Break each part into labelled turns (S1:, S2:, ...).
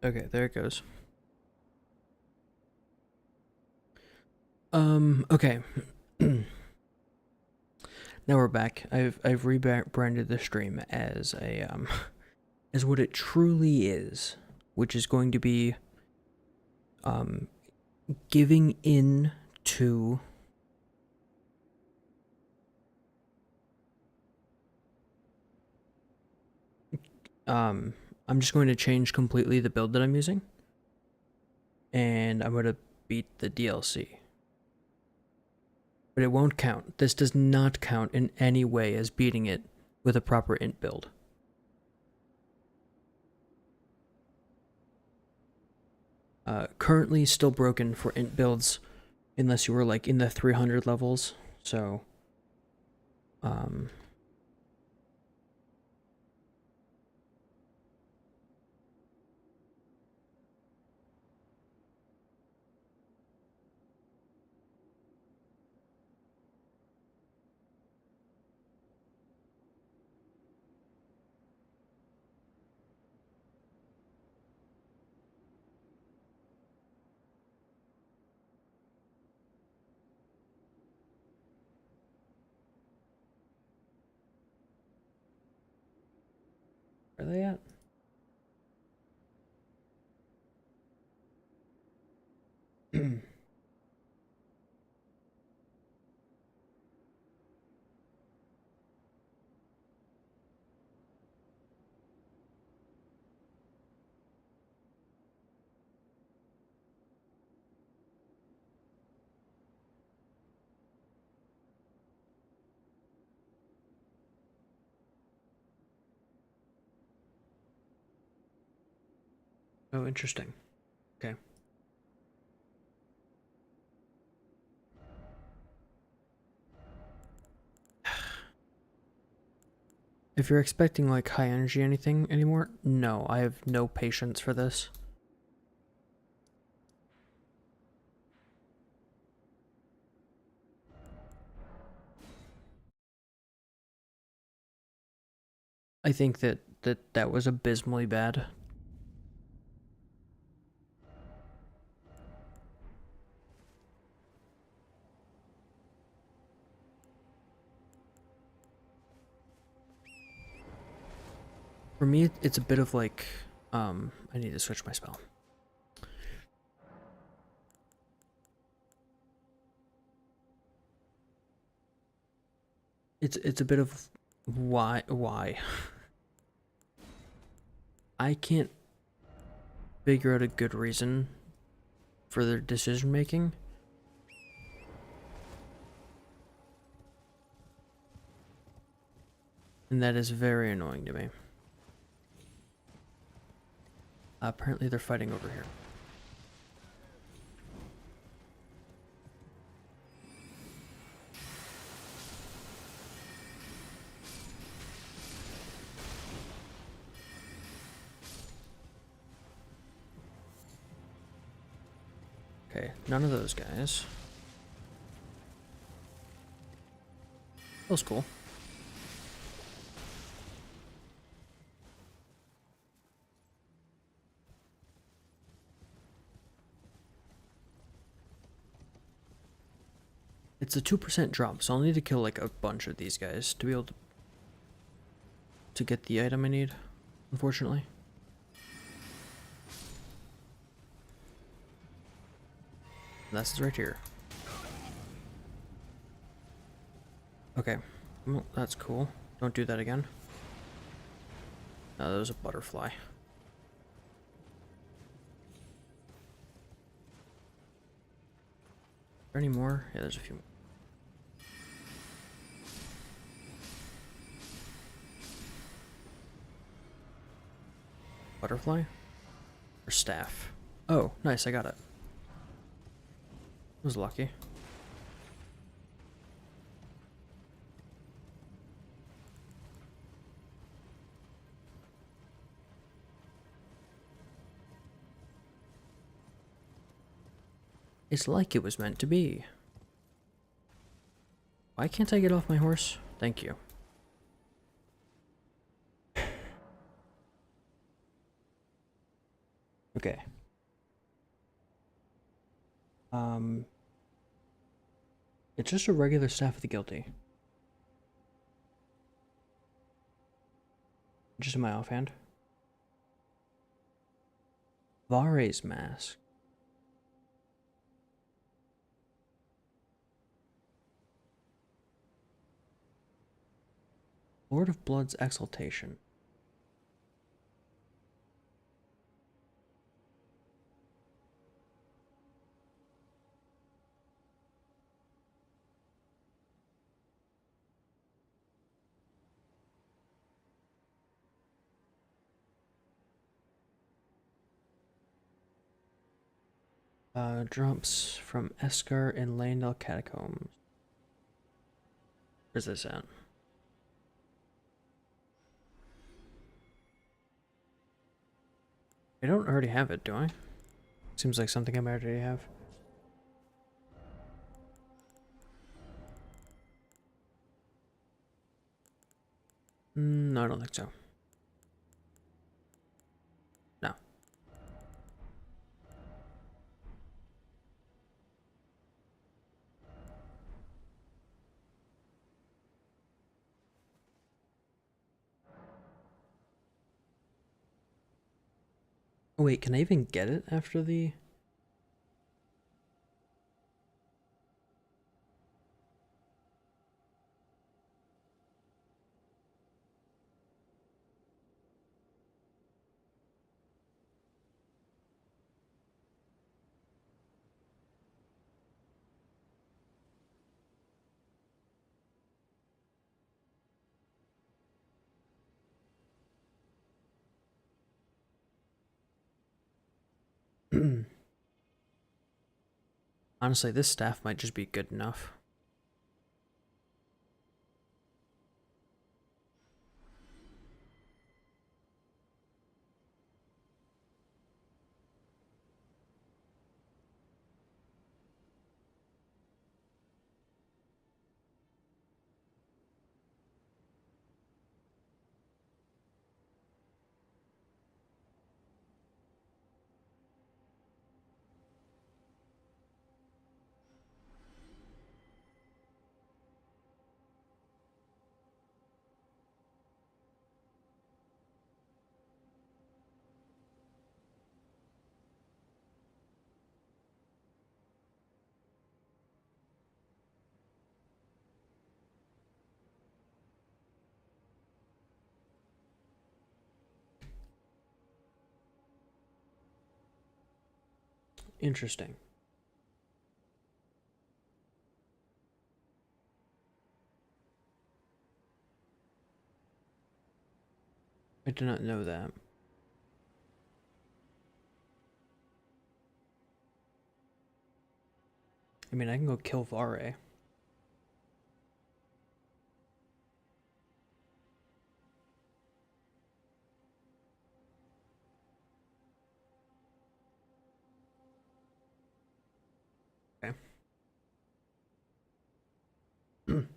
S1: Okay, there it goes. Okay. Now we're back. I've rebranded the stream as a as what it truly is, which is going to be um giving in to um I'm just going to change completely the build that I'm using, and I'm going to beat the DLC. But it won't count. This does not count in any way as beating it with a proper int build. Currently still broken for int builds unless you were like in the 300 levels. So, um, where are they at? Oh, interesting. Okay. If you're expecting like high energy anything anymore, no, I have no patience for this. I think that was abysmally bad. For me, it's a bit of like, I need to switch my spell. It's a bit of why I can't figure out a good reason for their decision making. And that is very annoying to me. Apparently they're fighting over here. Okay, none of those guys. That was cool. It's a 2% drop, so I'll need to kill like a bunch of these guys to be able to get the item I need, unfortunately. And that's right here. Okay, well, that's cool. Don't do that again. No, that was a butterfly. Are there any more? Yeah, there's a few more. Butterfly? Or staff? Oh, nice, I got it. Was lucky. It's like it was meant to be. Why can't I get off my horse? Thank you. It's just a regular staff of the guilty. Just in my offhand. Vare's mask. Lord of Blood's exaltation. Drops from Eskar in Landel Catacombs. Where's this at? I don't already have it, do I? Seems like something I might already have. No, I don't think so. No. Oh wait, can I even get it after the... Honestly, this staff might just be good enough. Interesting. I did not know that. I mean, I can go kill Vare. Okay. Can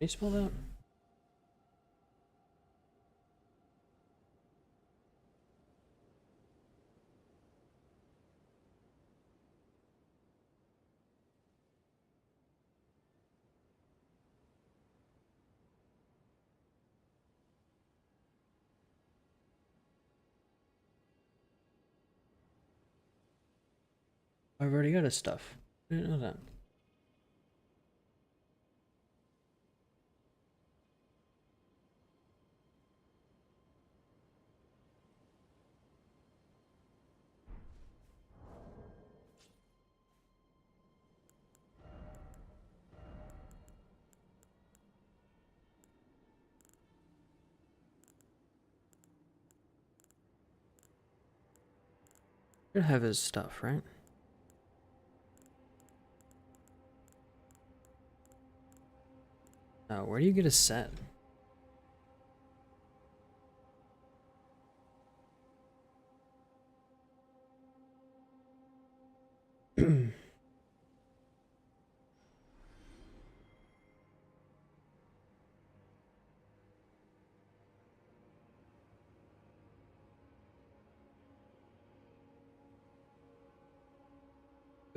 S1: you spell that? I've already got his stuff. I didn't know that. Should have his stuff, right? Where do you get a set?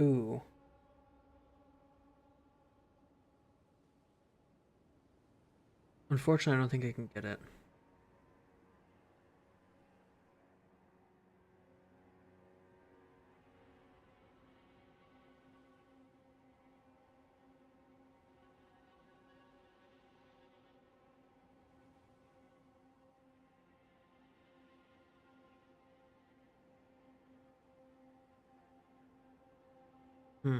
S1: Ooh. Unfortunately, I don't think I can get it. Hmm.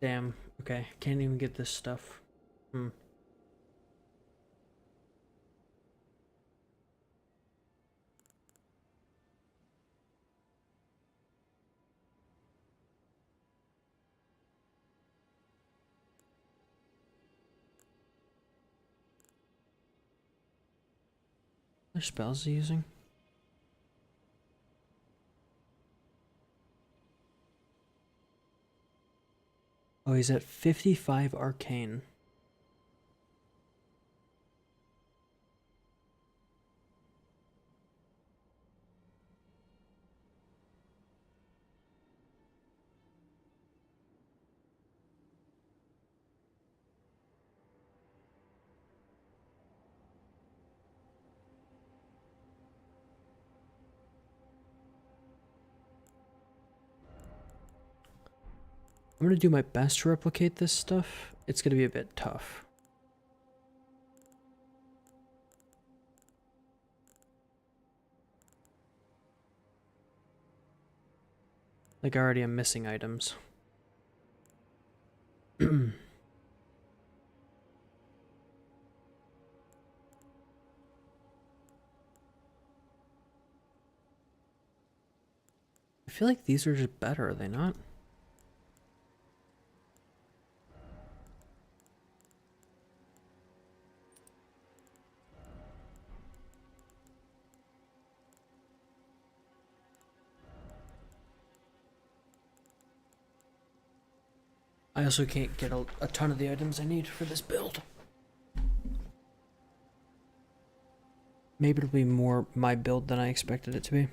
S1: Damn. Okay. Can't even get this stuff. Hmm. What spells is he using? Oh, he's at 55 arcane. I'm gonna do my best to replicate this stuff. It's gonna be a bit tough. Like, I already am missing items. I feel like these are just better, are they not? I also can't get a ton of the items I need for this build. Maybe it'll be more my build than I expected it to be.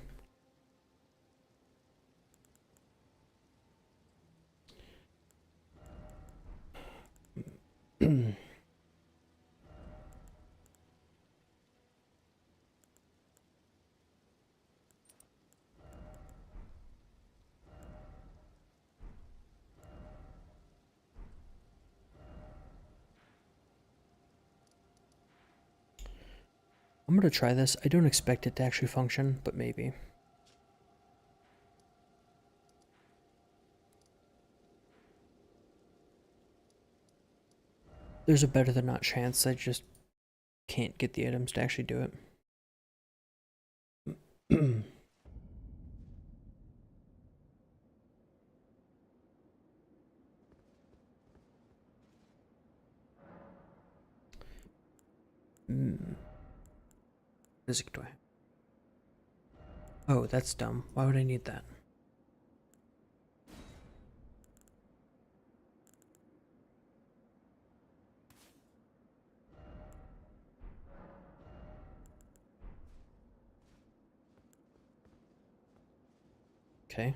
S1: I'm gonna try this. I don't expect it to actually function, but maybe. There's a better than not chance. I just can't get the items to actually do it. Physic do I have? Oh, that's dumb. Why would I need that? Okay.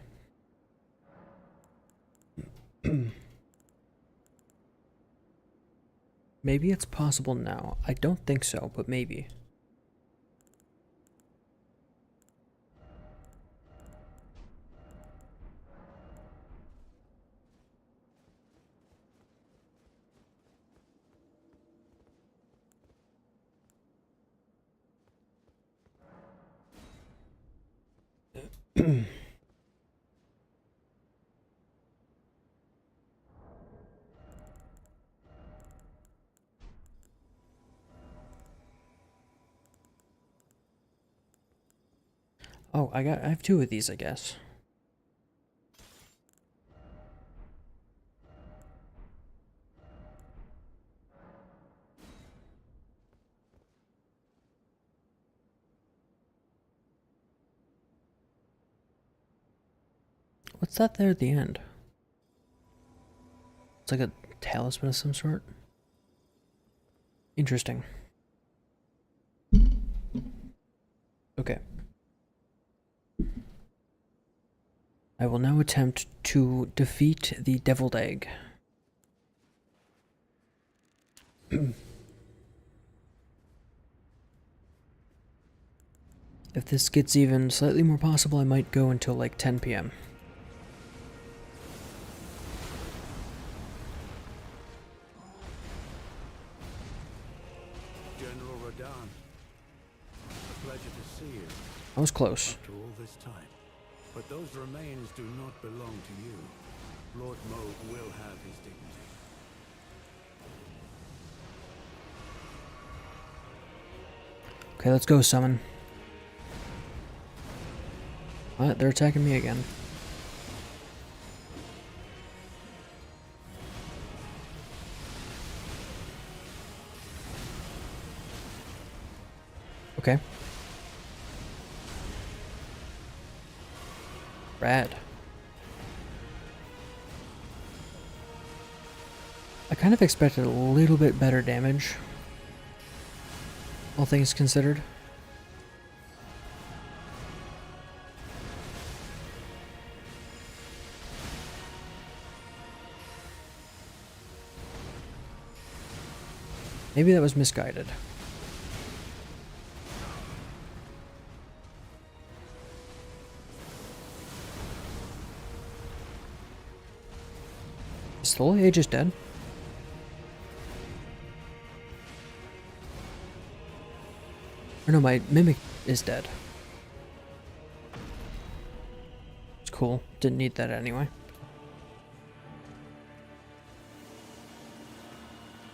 S1: Maybe it's possible now. I don't think so, but maybe. Oh, I have two of these, I guess. What's that there at the end? It's like a talisman of some sort. Interesting. Okay. I will now attempt to defeat the deviled egg. If this gets even slightly more possible, I might go until like 10 p.m.
S2: General Radon, a pleasure to see you.
S1: I was close.
S2: After all this time. But those remains do not belong to you. Lord Moog will have his dignity.
S1: Okay, let's go, summon. What? They're attacking me again. Okay. Rad. I kind of expected a little bit better damage, all things considered. Maybe that was misguided. Is Soul Age just dead? Or no, my Mimic is dead. It's cool. Didn't need that anyway.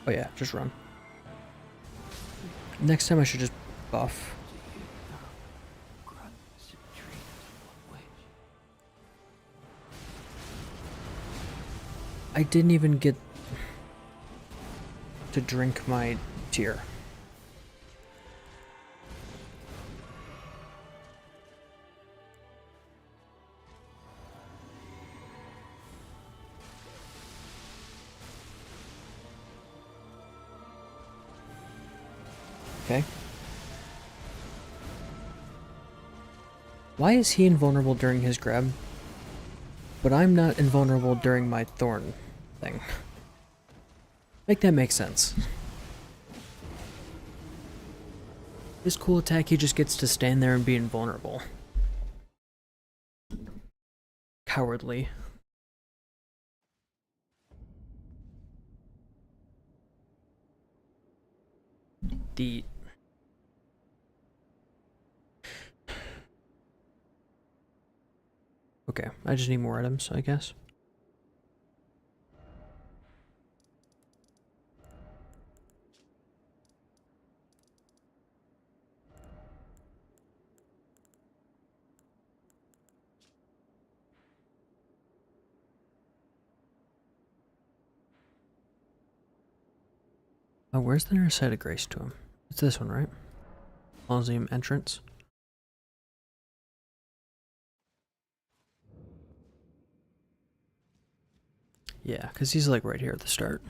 S1: Oh yeah, just run. Next time I should just buff. I didn't even get to drink my tear. Okay. Why is he invulnerable during his grab, but I'm not invulnerable during my thorn thing? Make that make sense. This cool attack, he just gets to stand there and be invulnerable. Cowardly. The... Okay, I just need more items, I guess. Oh, where's the nearest site of grace to him? It's this one, right? Mausoleum entrance. Yeah, because he's like right here at the start.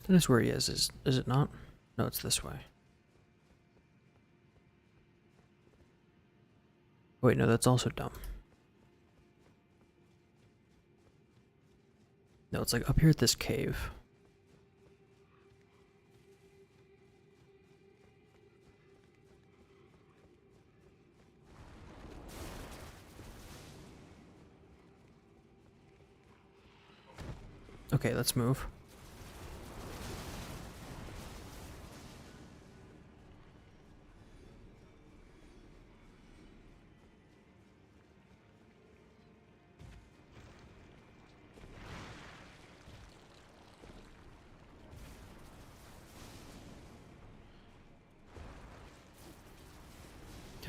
S1: That is where he is it not? No, it's this way. Wait, no, that's also dumb. No, it's like up here at this cave. Okay, let's move.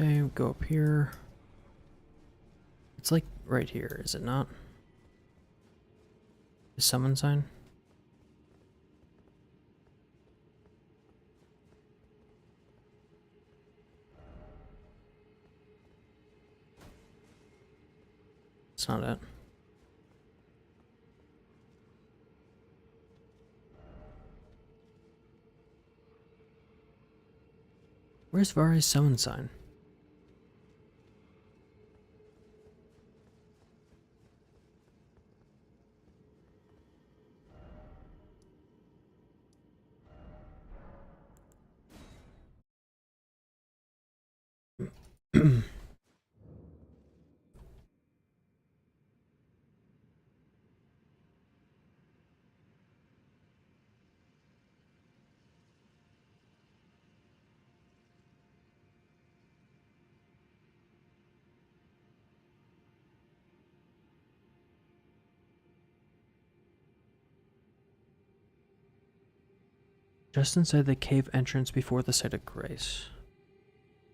S1: Okay, go up here. It's like right here, is it not? The summon sign? It's not it. Where's Vari's summon sign? Just inside the cave entrance before the site of grace.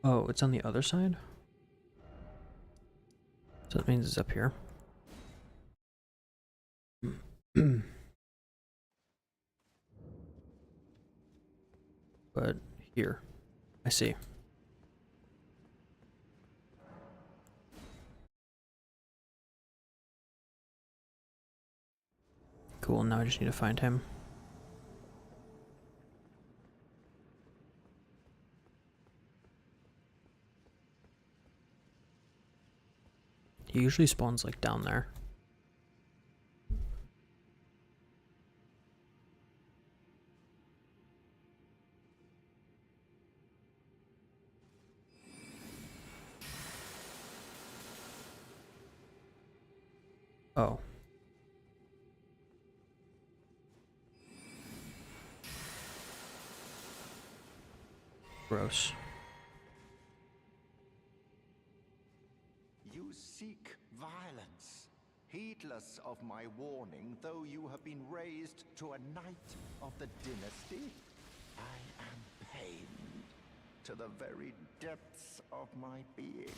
S1: Oh, it's on the other side? So that means it's up here. But here. I see. Cool, now I just need to find him. He usually spawns like down there. Oh. Gross.
S3: You seek violence, heedless of my warning, though you have been raised to a knight of the dynasty. I am pained to the very depths of my being.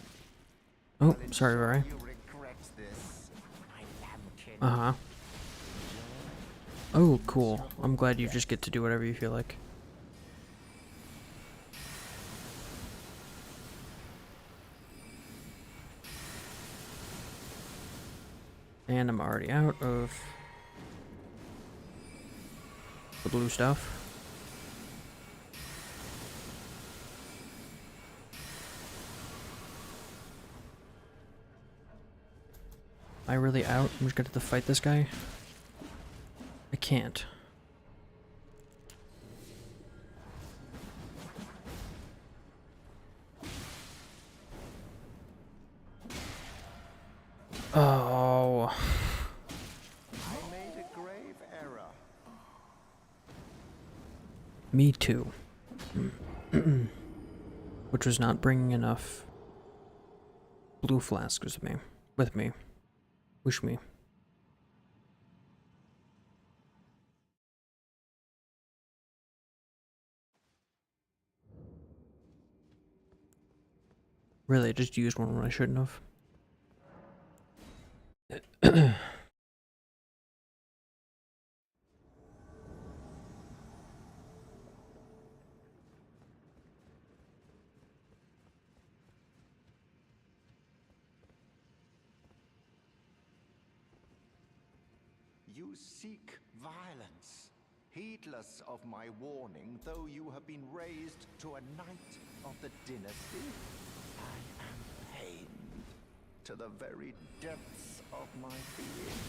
S1: Oh, sorry, Vari.
S3: You regret this, my lambkin.
S1: Uh-huh. Oh, cool. I'm glad you just get to do whatever you feel like. And I'm already out of the blue stuff. Am I really out? I'm just gonna have to fight this guy? I can't. Oh.
S3: I made a grave error.
S1: Me too. Which was not bringing enough blue flasks with me. Wish me. Really, I just used one when I shouldn't have.
S3: You seek violence, heedless of my warning, though you have been raised to a knight of the dynasty. I am pained to the very depths of my being.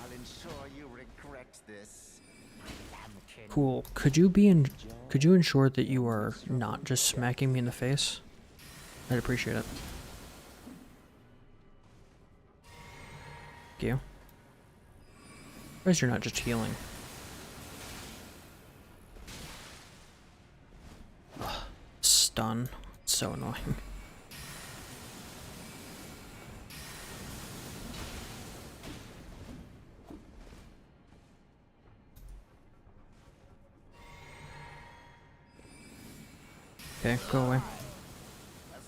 S3: I'll ensure you regret this, my lambkin.
S1: Cool. Could you ensure that you are not just smacking me in the face? I'd appreciate it. Thank you. Surprised you're not just healing. Ugh, stun. It's so annoying. Okay, go away.
S3: As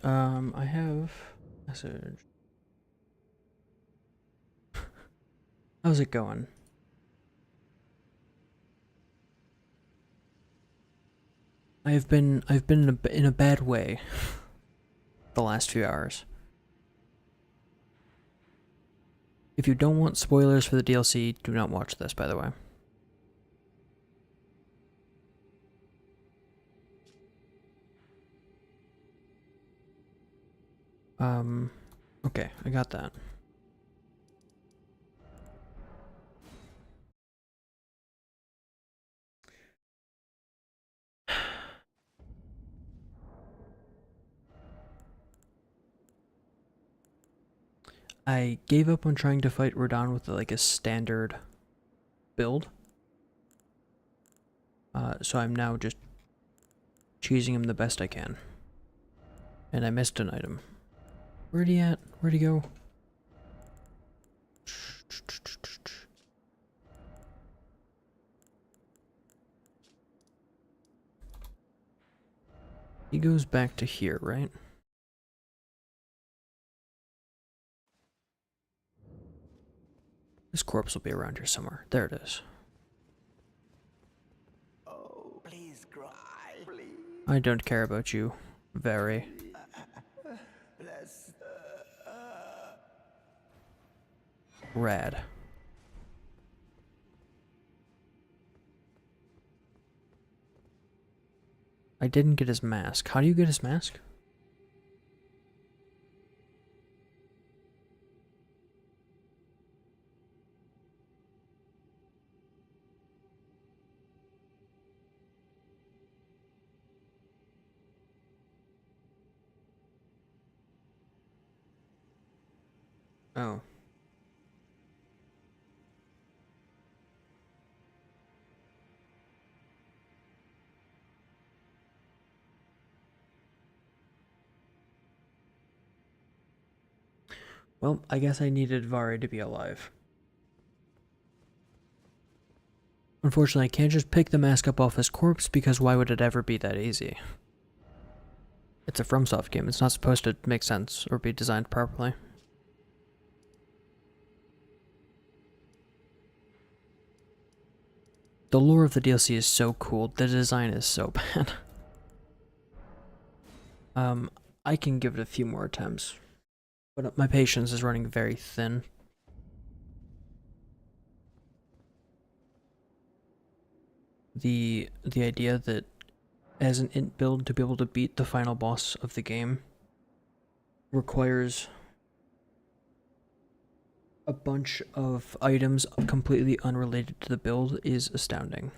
S1: I have message. How's it going? I've been in a bad way the last few hours. If you don't want spoilers for the DLC, do not watch this, by the way. Okay, I got that. I gave up on trying to fight Radon with like a standard build. So I'm now just cheesing him the best I can. And I missed an item. Where'd he at? Where'd he go? He goes back to here, right? This corpse will be around here somewhere. There it is.
S3: Oh, please cry, please.
S1: I don't care about you. Very.
S3: Bless.
S1: Rad. I didn't get his mask. How do you get his mask? Oh. Well, I guess I needed Vari to be alive. Unfortunately, I can't just pick the mask up off his corpse because why would it ever be that easy? It's a FromSoft game. It's not supposed to make sense or be designed properly. The lore of the DLC is so cool. The design is so bad. I can give it a few more attempts, but my patience is running very thin. The idea that as an int build to be able to beat the final boss of the game requires a bunch of items completely unrelated to the build is astounding.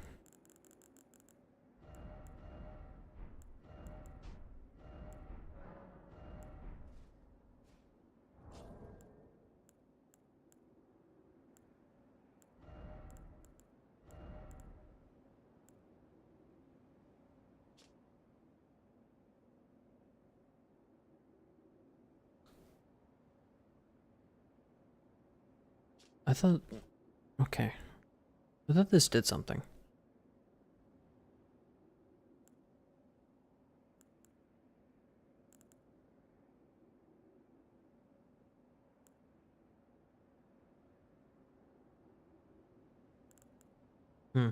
S1: I thought... Okay. I thought this did something. Hmm.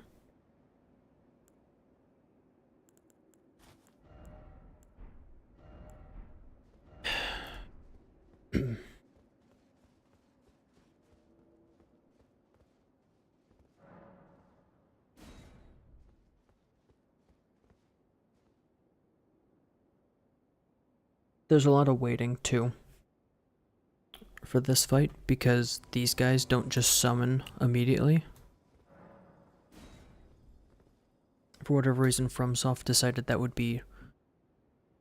S1: There's a lot of waiting, too, for this fight, because these guys don't just summon immediately. For whatever reason, FromSoft decided that would be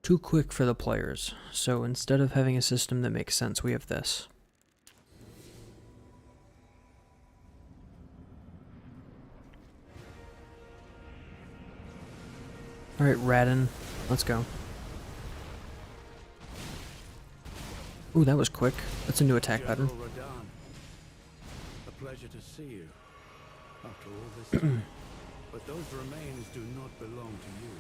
S1: too quick for the players, so instead of having a system that makes sense, we have this. Alright, Radin, let's go. Ooh, that was quick. That's a new attack pattern.
S2: General Radahn, a pleasure to see you after all this time. But those remains do not belong to you.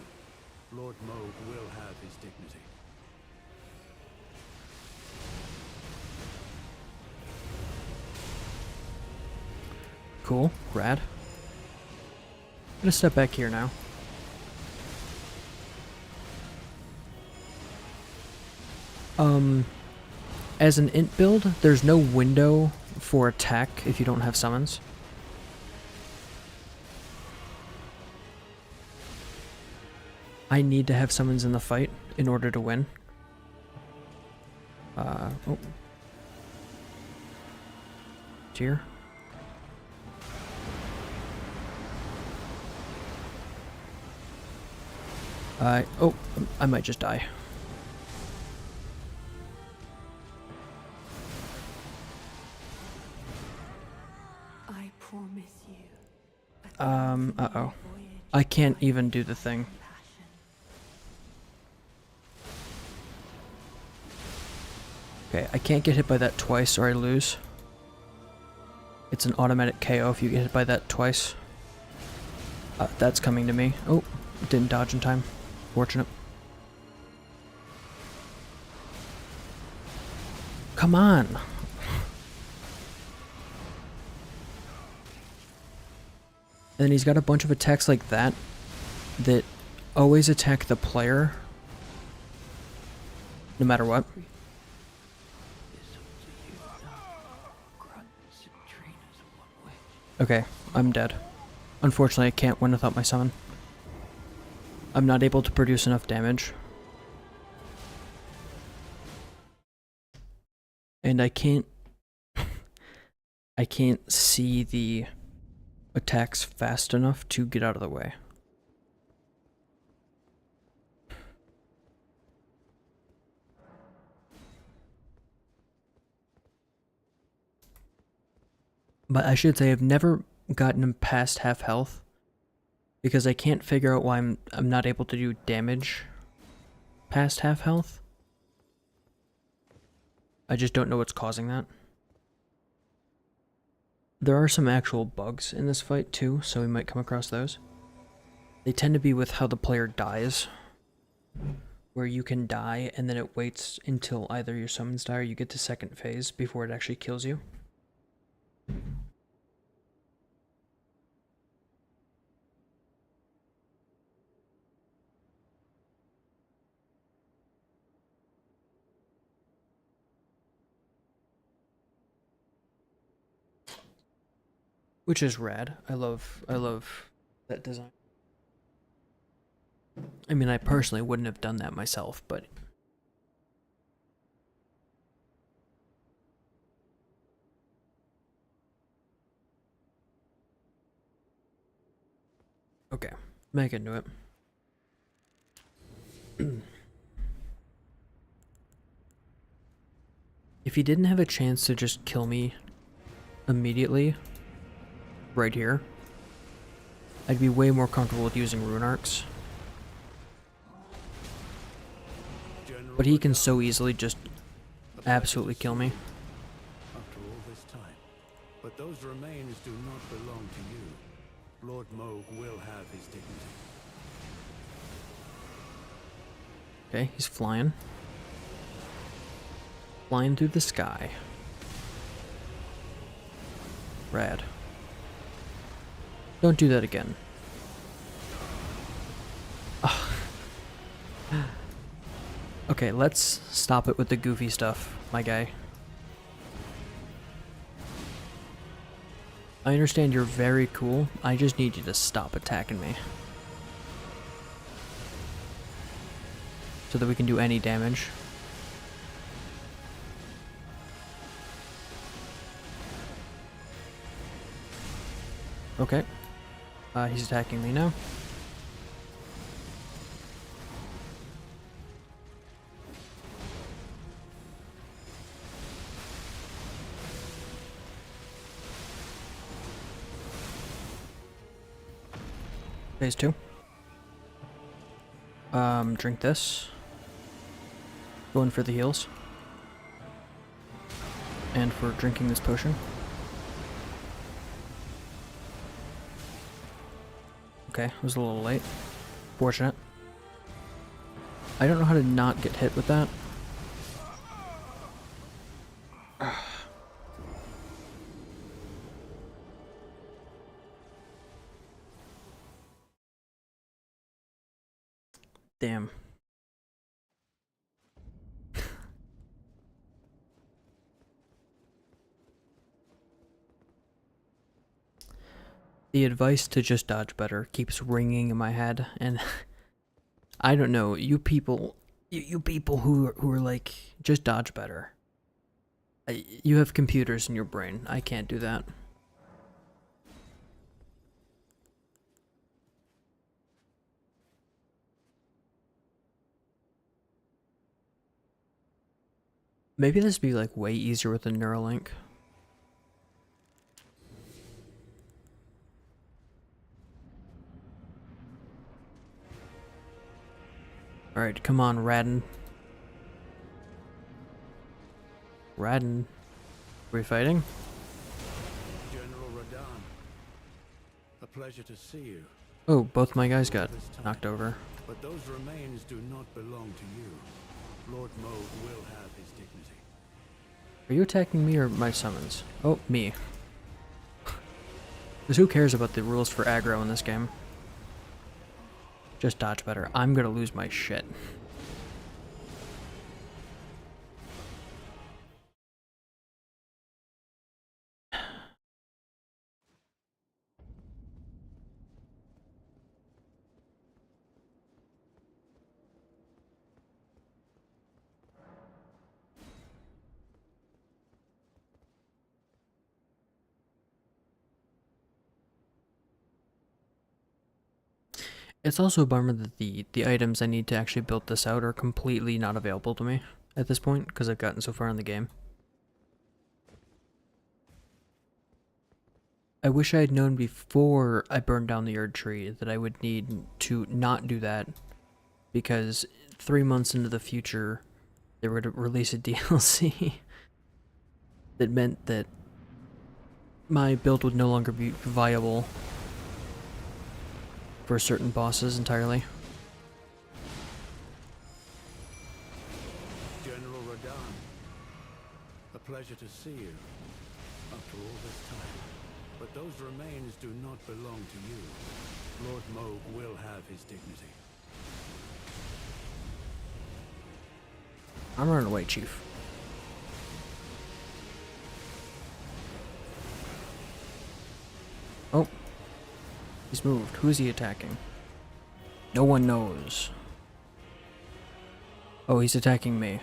S2: Lord Moog will have his dignity.
S1: Cool. Rad. I'm gonna step back here now. As an int build, there's no window for attack if you don't have summons. I need to have summons in the fight in order to win. Oh. Tier. Oh, I might just die.
S4: I promise you.
S1: Uh-oh. I can't even do the thing. Okay, I can't get hit by that twice or I lose. It's an automatic KO if you get hit by that twice. That's coming to me. Oh, didn't dodge in time. Fortunate. Come on! And then he's got a bunch of attacks like that that always attack the player no matter what. Okay, I'm dead. Unfortunately, I can't win without my summon. I'm not able to produce enough damage. And I can't see the attacks fast enough to get out of the way. But I should say I've never gotten him past half health because I can't figure out why I'm not able to do damage past half health. I just don't know what's causing that. There are some actual bugs in this fight too, so we might come across those. They tend to be with how the player dies, where you can die and then it waits until either your summons die or you get to second phase before it actually kills you. Which is rad. I love that design. I mean, I personally wouldn't have done that myself, but okay, back into it. If he didn't have a chance to just kill me immediately, right here, I'd be way more comfortable with using rune arcs. But he can so easily just absolutely kill me.
S2: After all this time. But those remains do not belong to you. Lord Moog will have his dignity.
S1: Okay, he's flying. Flying through the sky. Rad. Don't do that again. Ugh. Okay, let's stop it with the goofy stuff, my guy. I understand you're very cool. I just need you to stop attacking me. So that we can do any damage. Okay. He's attacking me now. Phase 2. Drink this. Going for the heals. And for drinking this potion. Okay, was a little late. Fortunate. I don't know how to not get hit with that. Damn. The advice to just dodge better keeps ringing in my head, and I don't know, you people, you people who are like, just dodge better. You have computers in your brain. I can't do that. Maybe this would be like way easier with a Neuralink. Alright, come on, Radin. Radin. Are we fighting?
S2: General Radahn, a pleasure to see you.
S1: Oh, both my guys got knocked over.
S2: But those remains do not belong to you. Lord Moog will have his dignity.
S1: Are you attacking me or my summons? Oh, me. Because who cares about the rules for aggro in this game? Just dodge better. I'm gonna lose my shit. It's also a bummer that the items I need to actually build this out are completely not available to me at this point, because I've gotten so far in the game. I wish I had known before I burned down the Erd tree that I would need to not do that, because 3 months into the future, they were to release a DLC that meant that my build would no longer be viable for certain bosses entirely.
S2: General Radahn, a pleasure to see you after all this time. But those remains do not belong to you. Lord Moog will have his dignity.
S1: I'm running away, Chief. Oh. He's moved. Who is he attacking? No one knows. Oh, he's attacking me.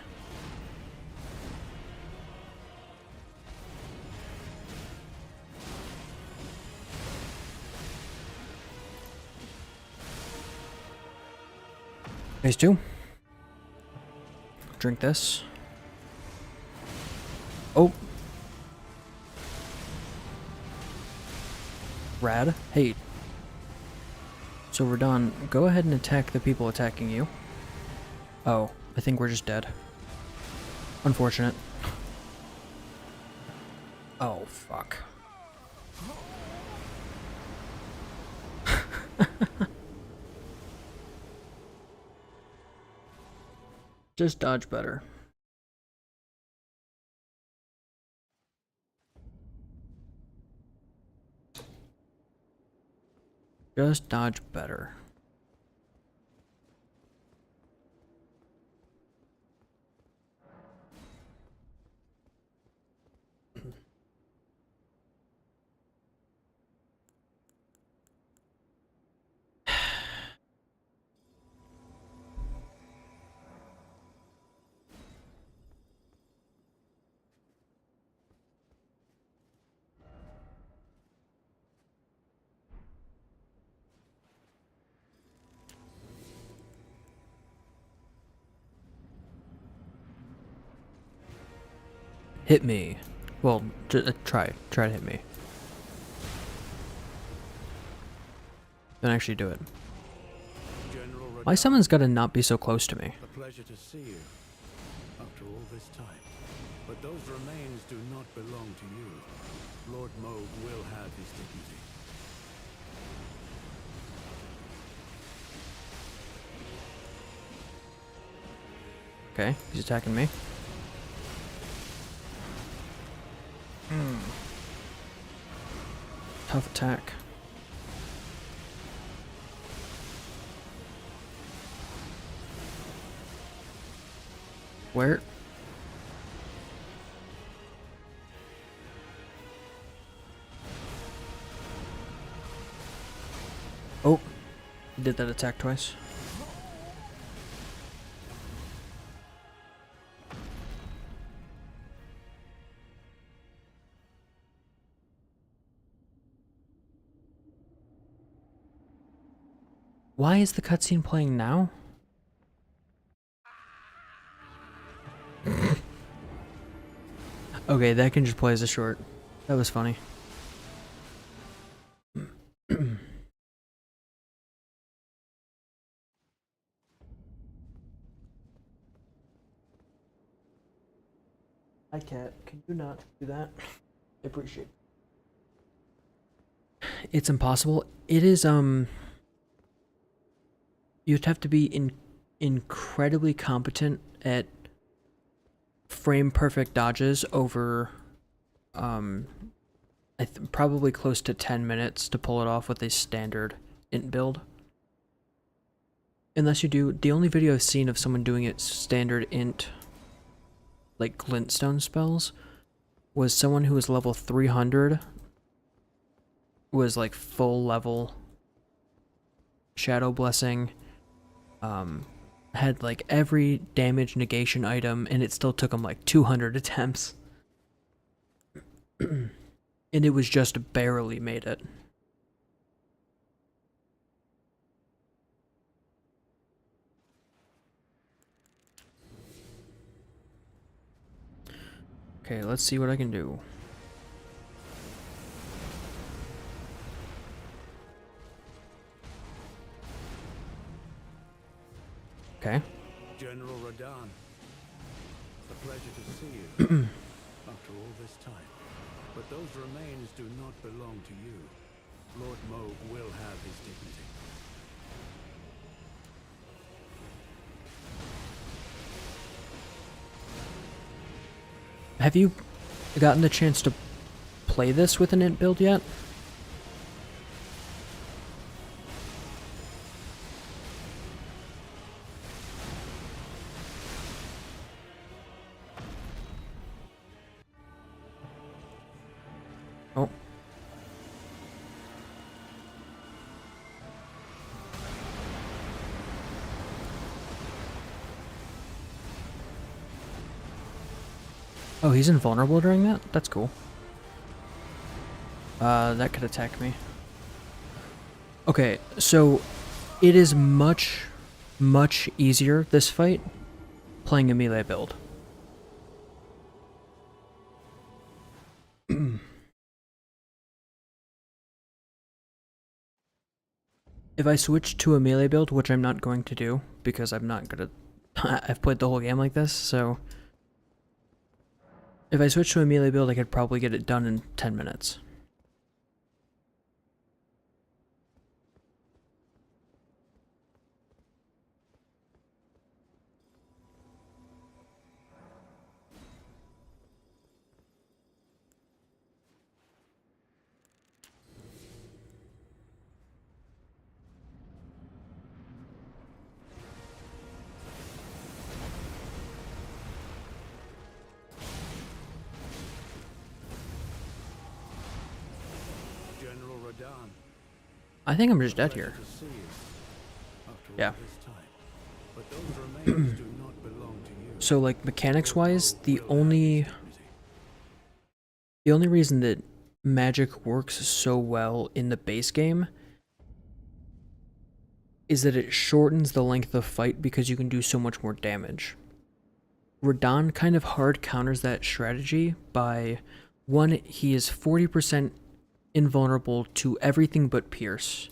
S1: Phase 2. Drink this. Oh. Rad. Hey. So Radahn, go ahead and attack the people attacking you. Oh, I think we're just dead. Unfortunate. Oh, fuck. Just dodge better. Just dodge better. Hit me. Well, try to hit me. Don't actually do it.
S2: General
S1: My
S2: Radahn,
S1: summon's gotta not be so close to me.
S2: a pleasure to see you after all this time. But those remains do not belong to you. Lord Moog will have his dignity.
S1: Okay, he's attacking me. Tough attack. Where? Oh, he did that attack twice. Why is the cutscene playing now? Okay, that can just play as a short. That was funny. Hi, cat. Can you not do that? I appreciate it. It's impossible. It is, you'd have to be incredibly competent at frame perfect dodges over, probably close to 10 minutes to pull it off with a standard int build. Unless you do, the only video I've seen of someone doing it standard int, like glintstone spells, was someone who was level 300, was like full level shadow blessing, had like every damage negation item, and it still took him like 200 attempts. And it was just barely made it. Okay, let's see what I can do. Okay.
S2: General Radahn, it's a pleasure to see you after all this time. But those remains do not belong to you. Lord Moog will have his dignity.
S1: Have you gotten the chance to play this with an int build yet? Oh. Oh, he's invulnerable during that? That's cool. That could attack me. Okay, so it is much easier, this fight, playing a melee build. If I switch to a melee build, which I'm not going to do, because I'm not gonna... I've played the whole game like this, so... If I switch to a melee build, I could probably get it done in 10 minutes.
S2: General Radahn,
S1: I think I'm just dead here.
S2: pleasure to see you after
S1: Yeah.
S2: all this time. But those remains do not belong to you.
S1: So, like, mechanics-wise,
S2: Lord
S1: the
S2: Moog will have his
S1: only reason that magic works so well in the base game is that it shortens the length of fight because you can do so much more damage. Radahn kind of hard counters that strategy by, one, he is 40% invulnerable to everything but pierce.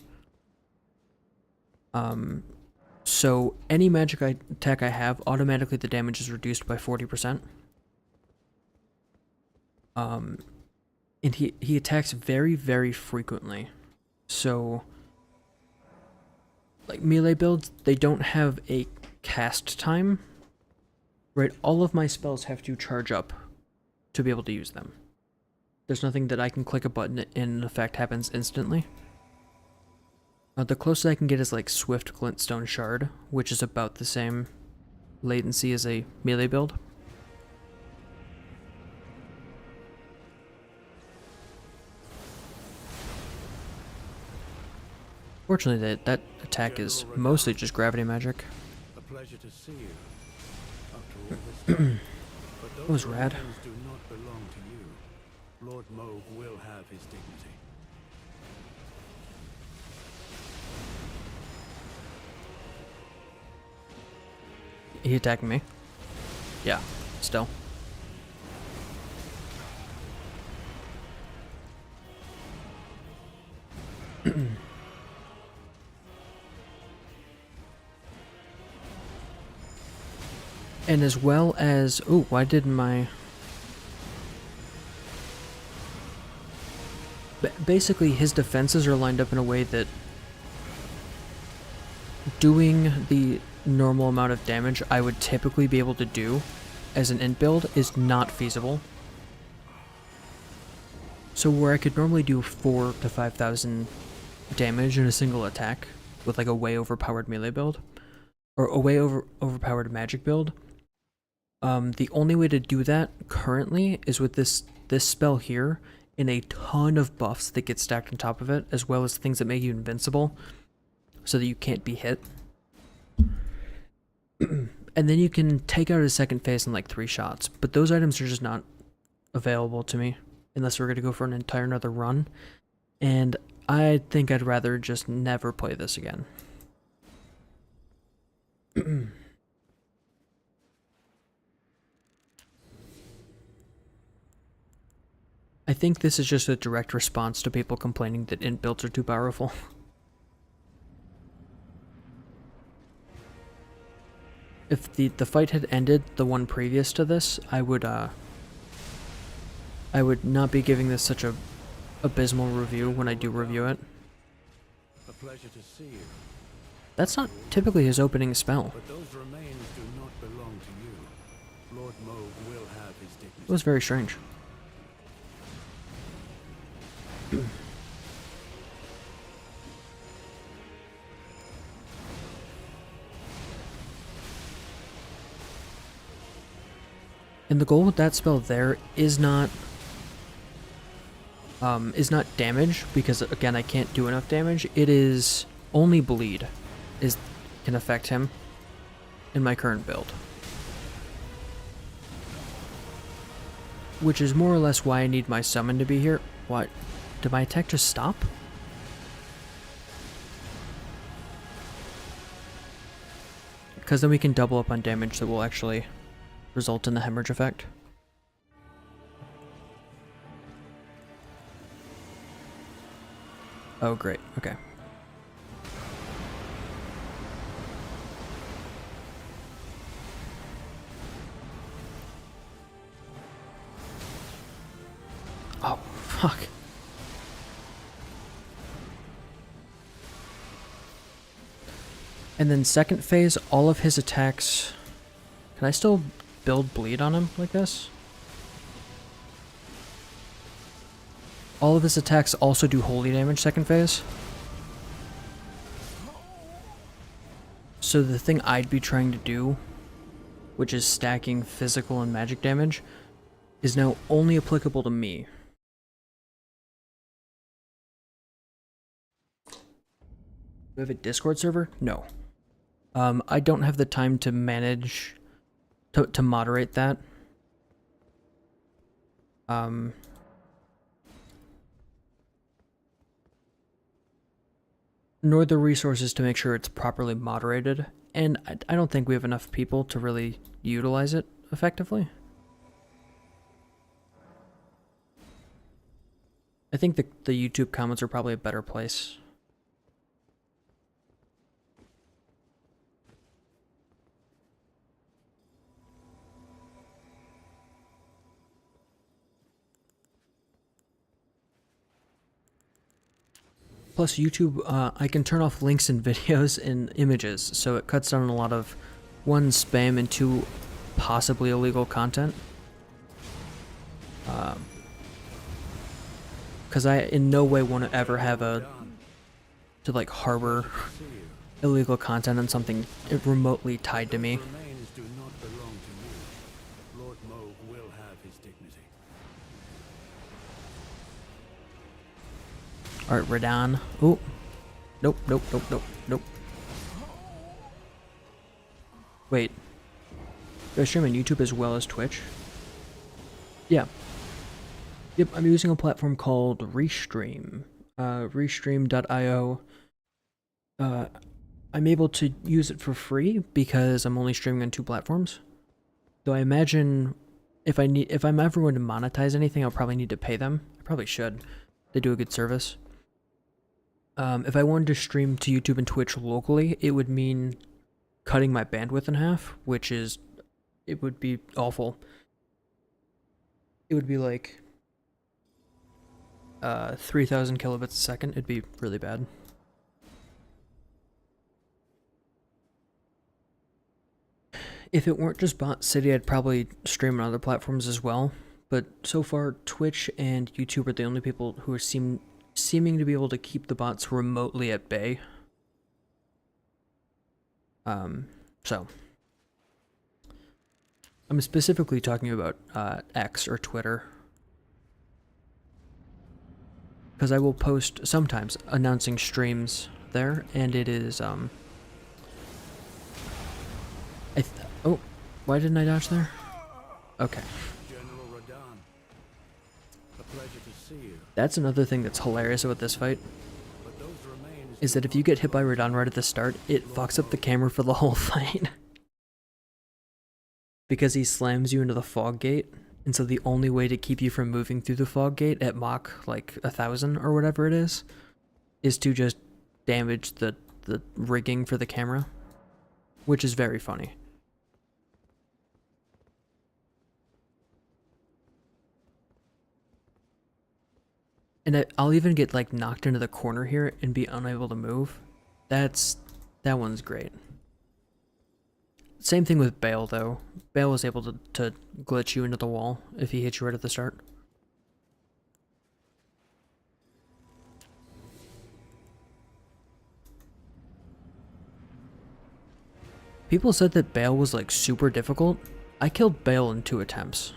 S1: So any magic attack I have, automatically the damage is reduced by 40%. And he attacks very, very frequently. So, like melee builds, they don't have a cast time. Right, all of my spells have to charge up to be able to use them. There's nothing that I can click a button and an effect happens instantly. The closest I can get is like Swift Glintstone Shard, which is about the same latency as a melee build. Fortunately, that attack is mostly just gravity magic.
S2: A pleasure to see you. After all this time. But those
S1: That was rad.
S2: remains do not belong to you. Lord Moog will have his dignity.
S1: He attacking me? Yeah, still. And as well as... Oh, why didn't my... Basically, his defenses are lined up in a way that doing the normal amount of damage I would typically be able to do as an int build is not feasible. So where I could normally do 4,000 to 5,000 damage in a single attack with like a way overpowered melee build, or a way overpowered magic build, the only way to do that currently is with this spell here and a ton of buffs that get stacked on top of it, as well as things that make you invincible so that you can't be hit. And then you can take out a second phase in like 3 shots, but those items are just not available to me unless we're going to go for an entire another run, and I think I'd rather just never play this again. I think this is just a direct response to people complaining that int builds are too powerful. If the fight had ended, the one previous to this, I would not be giving this such a abysmal review when I do review it.
S2: A pleasure to see you.
S1: That's not typically his opening spell.
S2: But those remains do not belong to you. Lord Moog will have his dignity.
S1: It was very strange. And the goal with that spell there is not damage, because again I can't do enough damage. It is only bleed can affect him in my current build. Which is more or less why I need my summon to be here. What? Did my attack just stop? Because then we can double up on damage that will actually result in the hemorrhage effect. Oh, great. Okay. Oh, fuck. And then second phase, all of his attacks... Can I still build bleed on him like this? All of his attacks also do holy damage second phase. So the thing I'd be trying to do, which is stacking physical and magic damage, is now only applicable to me. Do we have a Discord server? No. I don't have the time to manage, to moderate that. Nor the resources to make sure it's properly moderated, and I don't think we have enough people to really utilize it effectively. I think the YouTube comments are probably a better place. Plus YouTube, I can turn off links in videos and images, so it cuts down a lot of, 1, spam, and 2, possibly illegal content. Because I in no way want to ever have to like harbor illegal content on something remotely tied to me.
S2: Remains do
S1: Alright, Radon. Oh. Nope, nope, nope, nope, nope. Wait. Do I stream on YouTube as well as Twitch? Yeah. Yep, I'm using a platform called Restream. Restream.io. I'm able to use it for free because I'm only streaming on 2 platforms. Though I imagine if I'm ever going to monetize anything, I'll probably need to pay them. I probably should. They do a good service. If I wanted to stream to YouTube and Twitch locally, it would mean cutting my bandwidth in half, which is, it would be awful. It would be like 3,000 kilobits a second. It'd be really bad. If it weren't just Bot City, I'd probably stream on other platforms as well. But so far, Twitch and YouTube are the only people who are seeming to be able to keep the bots remotely at bay. So I'm specifically talking about X or Twitter, because I will post sometimes announcing streams there, and it is oh, why didn't I dodge there? Okay.
S2: General Radon, a pleasure to see you.
S1: That's another thing that's hilarious about this fight,
S2: But those remains
S1: is that if you get hit by Radon right at the start, it fucks up the camera for the whole fight. Because he slams you into the fog gate, and so the only way to keep you from moving through the fog gate at Mach, like, 1,000 or whatever it is to just damage the rigging for the camera, which is very funny. And I'll even get, like, knocked into the corner here and be unable to move. That one's great. Same thing with Bale, though. Bale was able to glitch you into the wall if he hits you right at the start. People said that Bale was, like, super difficult. I killed Bale in 2 attempts.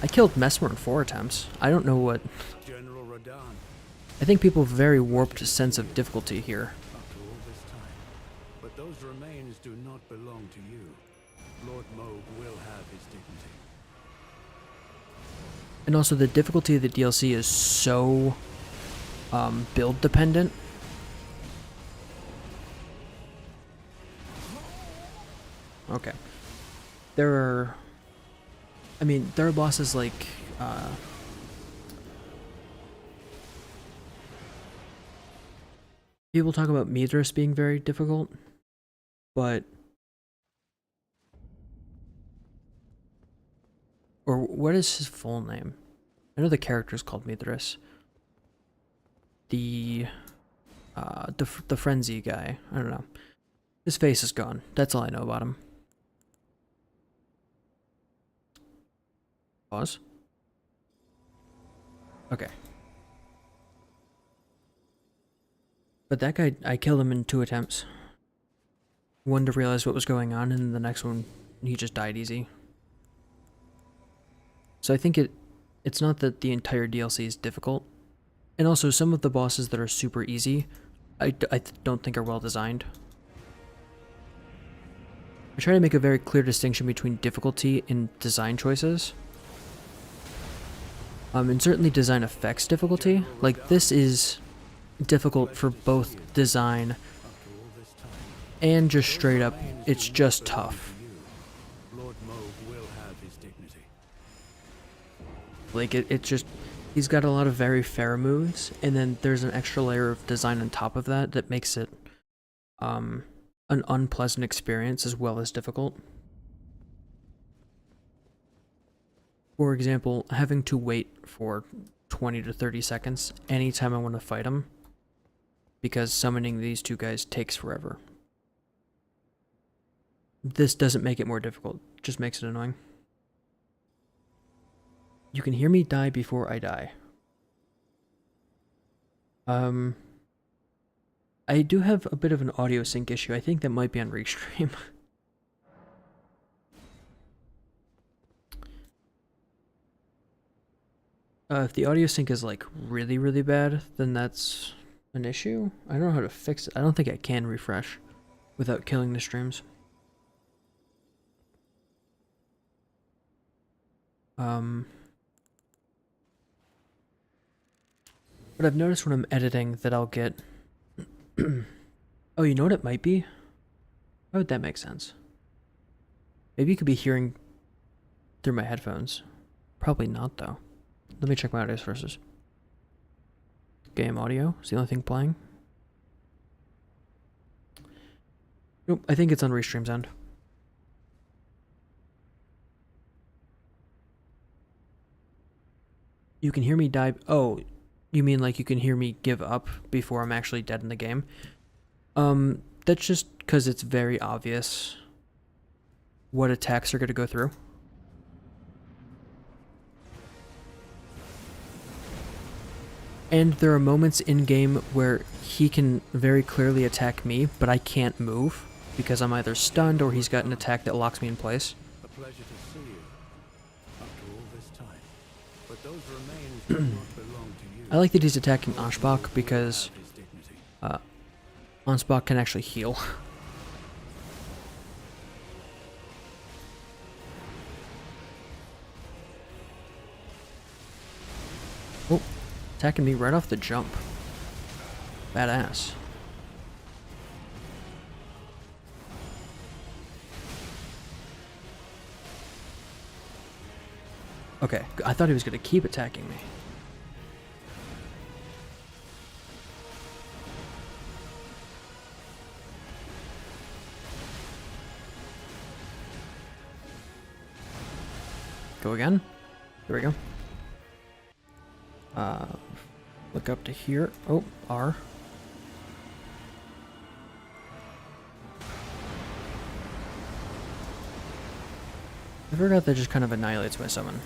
S1: I killed Mesmer in 4 attempts. I don't know what...
S2: General Radon,
S1: I think people have a very warped sense of difficulty here.
S2: after all this time. But those remains do not belong to you. Lord Moog will have his dignity.
S1: And also, the difficulty of the DLC is so build dependent. Okay. There are bosses like people talk about Mithras being very difficult, but or what is his full name? I know the character is called Mithras. The frenzy guy. I don't know. His face is gone. That's all I know about him. Pause. Okay. But that guy, I killed him in 2 attempts. One to realize what was going on, and the next one, he just died easy. So I think it's not that the entire DLC is difficult. And also, some of the bosses that are super easy, I don't think are well designed. I try to make a very clear distinction between difficulty and design choices. And certainly design affects difficulty. Like, this is difficult for both design
S2: After all this time.
S1: and just straight up, it's just tough.
S2: Lord Moog will have his dignity.
S1: Like, it just, he's got a lot of very fair moves, and then there's an extra layer of design on top of that that makes it an unpleasant experience as well as difficult. For example, having to wait for 20 to 30 seconds anytime I want to fight him, because summoning these 2 guys takes forever. This doesn't make it more difficult, it just makes it annoying. You can hear me die before I die. I do have a bit of an audio sync issue. I think that might be on Restream. If the audio sync is like really, really bad, then that's an issue. I don't know how to fix it. I don't think I can refresh without killing the streams. But I've noticed when I'm editing that I'll get... Oh, you know what it might be? How would that make sense? Maybe you could be hearing through my headphones. Probably not, though. Let me check my audio sources. Game audio is the only thing playing. Nope, I think it's on Restream's end. You can hear me die. Oh, you mean like you can hear me give up before I'm actually dead in the game? That's just because it's very obvious what attacks are going to go through. And there are moments in-game where he can very clearly attack me, but I can't move because I'm either stunned or he's got an attack that locks me in place.
S2: A pleasure to see you after all this time. But those remains do not belong to you.
S1: I like that he's attacking Anspach because
S2: His dignity.
S1: Anspach can actually heal. Oh, attacking me right off the jump. Badass. Okay, I thought he was going to keep attacking me. Go again. There we go. Look up to here. Oh, R. I forgot that just kind of annihilates my summon.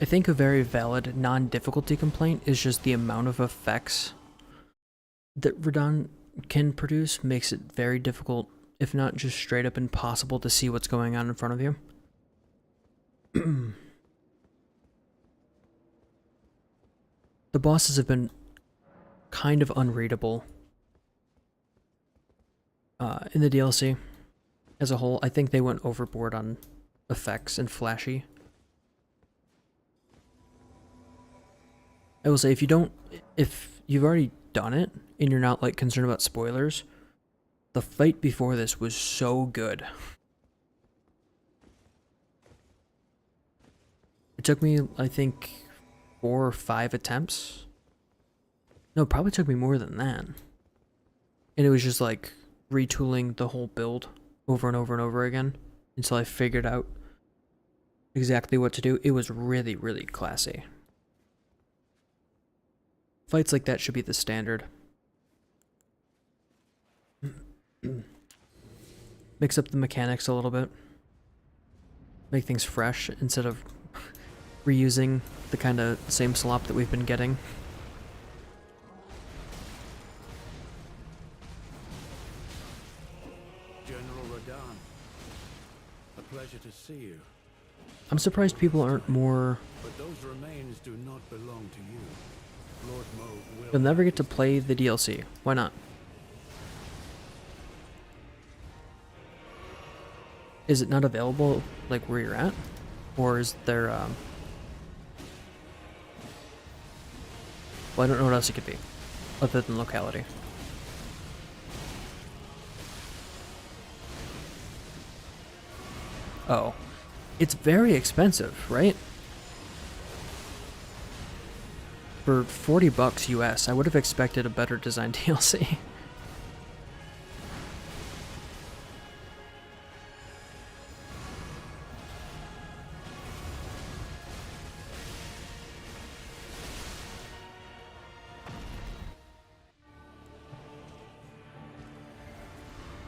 S1: I think a very valid non-difficulty complaint is just the amount of effects that Radahn can produce makes it very difficult, if not just straight up impossible, to see what's going on in front of you. The bosses have been kind of unreadable in the DLC as a whole. I think they went overboard on effects and flashy. I will say, if you've already done it and you're not like concerned about spoilers, the fight before this was so good. It took me, I think, 4 or 5 attempts. No, it probably took me more than that. And it was just like retooling the whole build over and over and over again until I figured out exactly what to do. It was really, really classy. Fights like that should be the standard. Mix up the mechanics a little bit. Make things fresh instead of reusing the kind of same slop that we've been getting.
S2: General Radahn, a pleasure to see you.
S1: I'm surprised people aren't more...
S2: But those remains do not belong to you. Lord Moog will...
S1: You'll never get to play the DLC. Why not? Is it not available, like, where you're at? Or is there, Well, I don't know what else it could be, other than locality. Oh. It's very expensive, right? For $40 US, I would have expected a better designed DLC.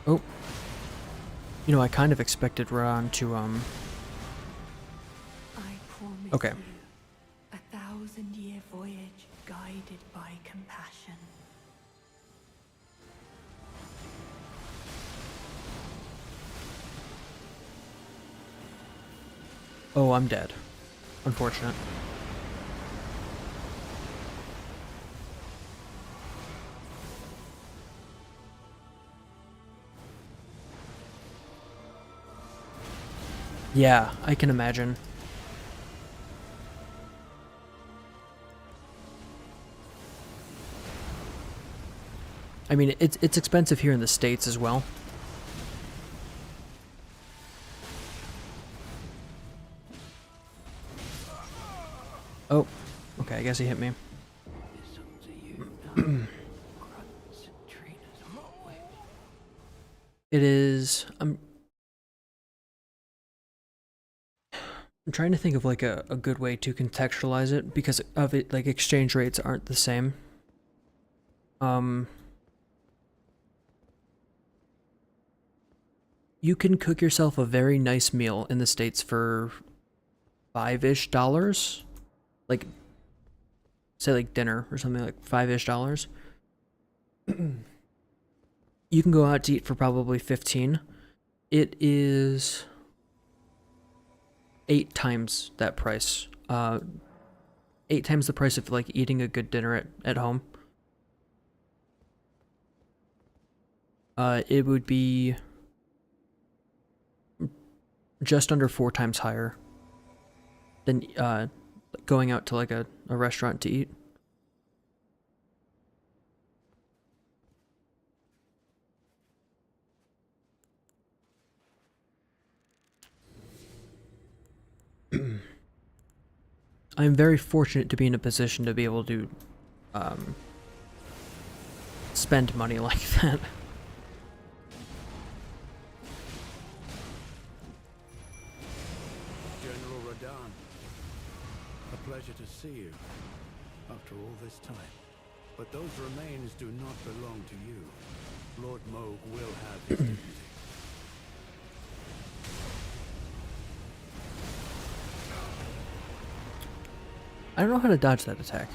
S1: Oh. You know, I kind of expected Radahn to,
S4: I promise
S1: Okay.
S4: you, 1,000-year voyage guided passion.
S1: Oh, I'm dead. Unfortunate. Yeah, I can imagine. I mean, it's expensive here in the States as well. Oh, okay, I guess he hit me.
S2: It's up to you now. Grunts and trainers always.
S1: It is. I'm trying to think of like a good way to contextualize it because of it, like exchange rates aren't the same. You can cook yourself a very nice meal in the States for $5-ish. Like, say like dinner or something like $5-ish. You can go out to eat for probably 15. It is 8 times that price. 8 times the price of like eating a good dinner at home. It would be just under 4 times higher than going out to like a restaurant to eat. I'm very fortunate to be in a position to be able to spend money like that.
S2: General Radahn, a pleasure to see you after all this time. But those remains do not belong to you. Lord Moog will have his dignity.
S1: I don't know how to dodge that attack.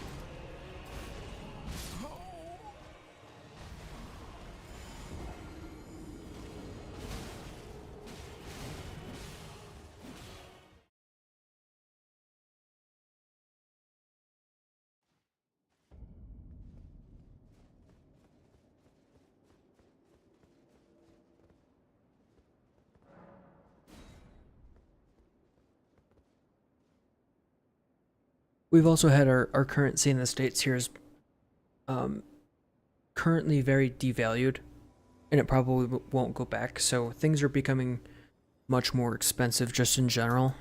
S1: We've also had our currency in the States here is currently very devalued, and it probably won't go back, so things are becoming much more expensive just in general.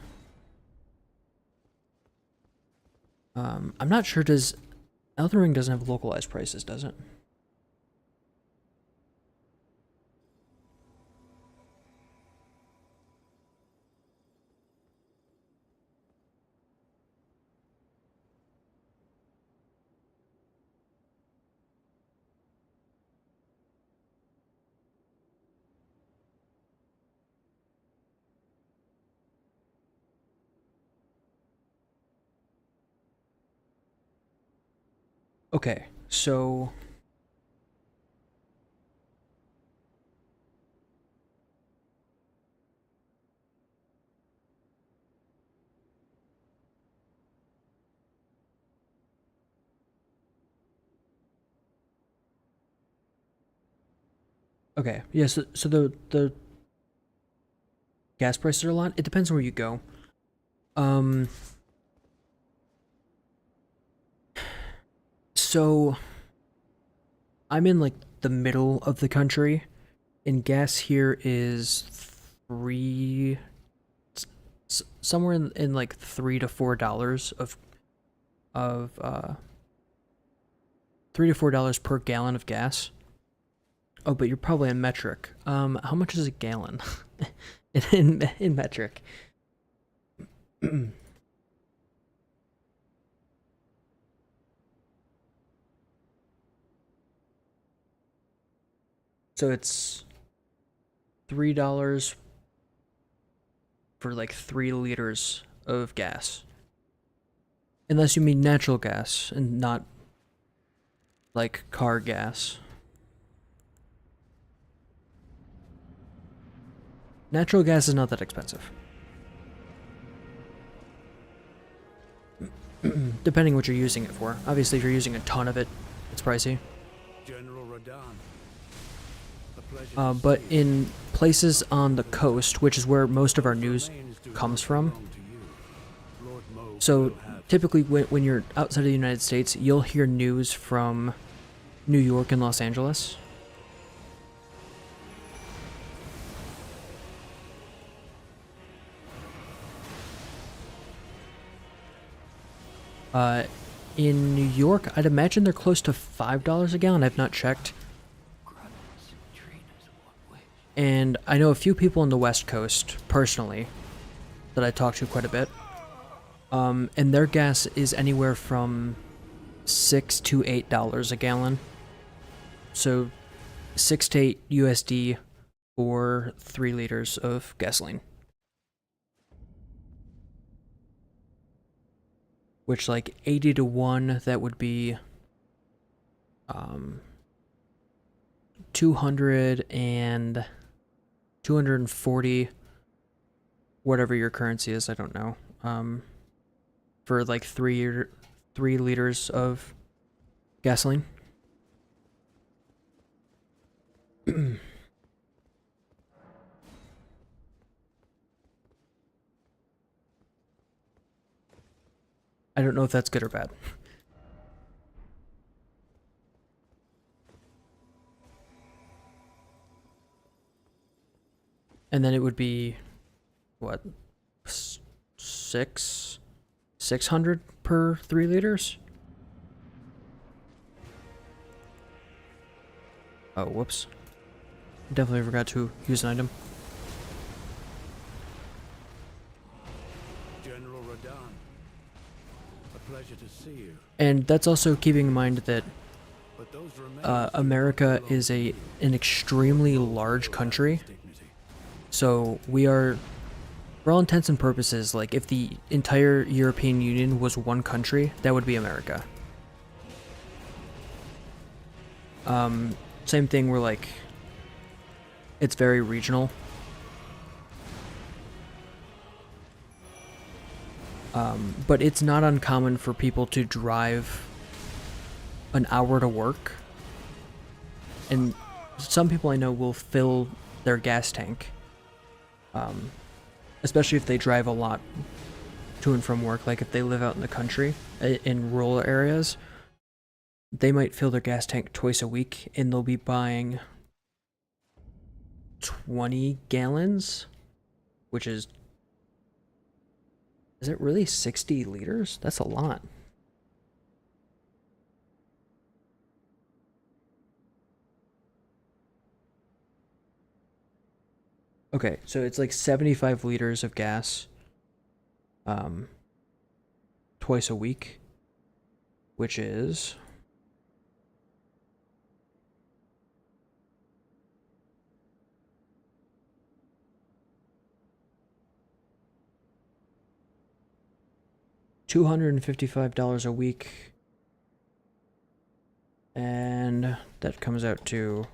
S1: I'm not sure, does Elden Ring doesn't have localized prices, does it? Okay, so okay, yeah, so the gas prices are a lot. It depends on where you go. So I'm in like the middle of the country, and gas here is three, somewhere in like $3 to $4 of $3 to $4 per gallon of gas. Oh, but you're probably in metric. How much is a gallon in metric? So it's $3 for like 3 liters of gas. Unless you mean natural gas and not like car gas. Natural gas is not that expensive. Depending what you're using it for. Obviously, if you're using a ton of it, it's pricey.
S2: General Radahn. A pleasure to
S1: But
S2: see you.
S1: in places on the coast, which is where most of our news
S2: Remains do
S1: comes
S2: not
S1: from,
S2: belong to you. Lord Moog
S1: so
S2: will have
S1: typically when you're outside of the United States, you'll hear news from New York and Los Angeles. In New York, I'd imagine they're close to $5 a gallon. I've not checked. And I know a few people on the West Coast, personally, that I talk to quite a bit. And their gas is anywhere from $6 to $8 a gallon. So 6 to 8 USD for 3 liters of gasoline. Which, like, 80 to 1, that would be 200 and 240, whatever your currency is, I don't know. For like 3 liters of gasoline. I don't know if that's good or bad. And then it would be, what, 600 per 3 liters? Oh, whoops. Definitely forgot to use an item.
S2: General Radahn. A pleasure to see you.
S1: And that's also keeping in mind that
S2: But those remains do not
S1: America
S2: belong
S1: is
S2: to
S1: an
S2: you.
S1: extremely
S2: Lord Moog
S1: large
S2: will have
S1: country.
S2: his dignity.
S1: So we are, for all intents and purposes, like if the entire European Union was one country, that would be America. Same thing where like, it's very regional. But it's not uncommon for people to drive an hour to work. And some people I know will fill their gas tank. Especially if they drive a lot to and from work. Like if they live out in the country, in rural areas, they might fill their gas tank twice a week and they'll be buying 20 gallons, which is it really 60 liters? That's a lot. Okay, so it's like 75 liters of gas twice a week, which is $255 a week, and that comes out to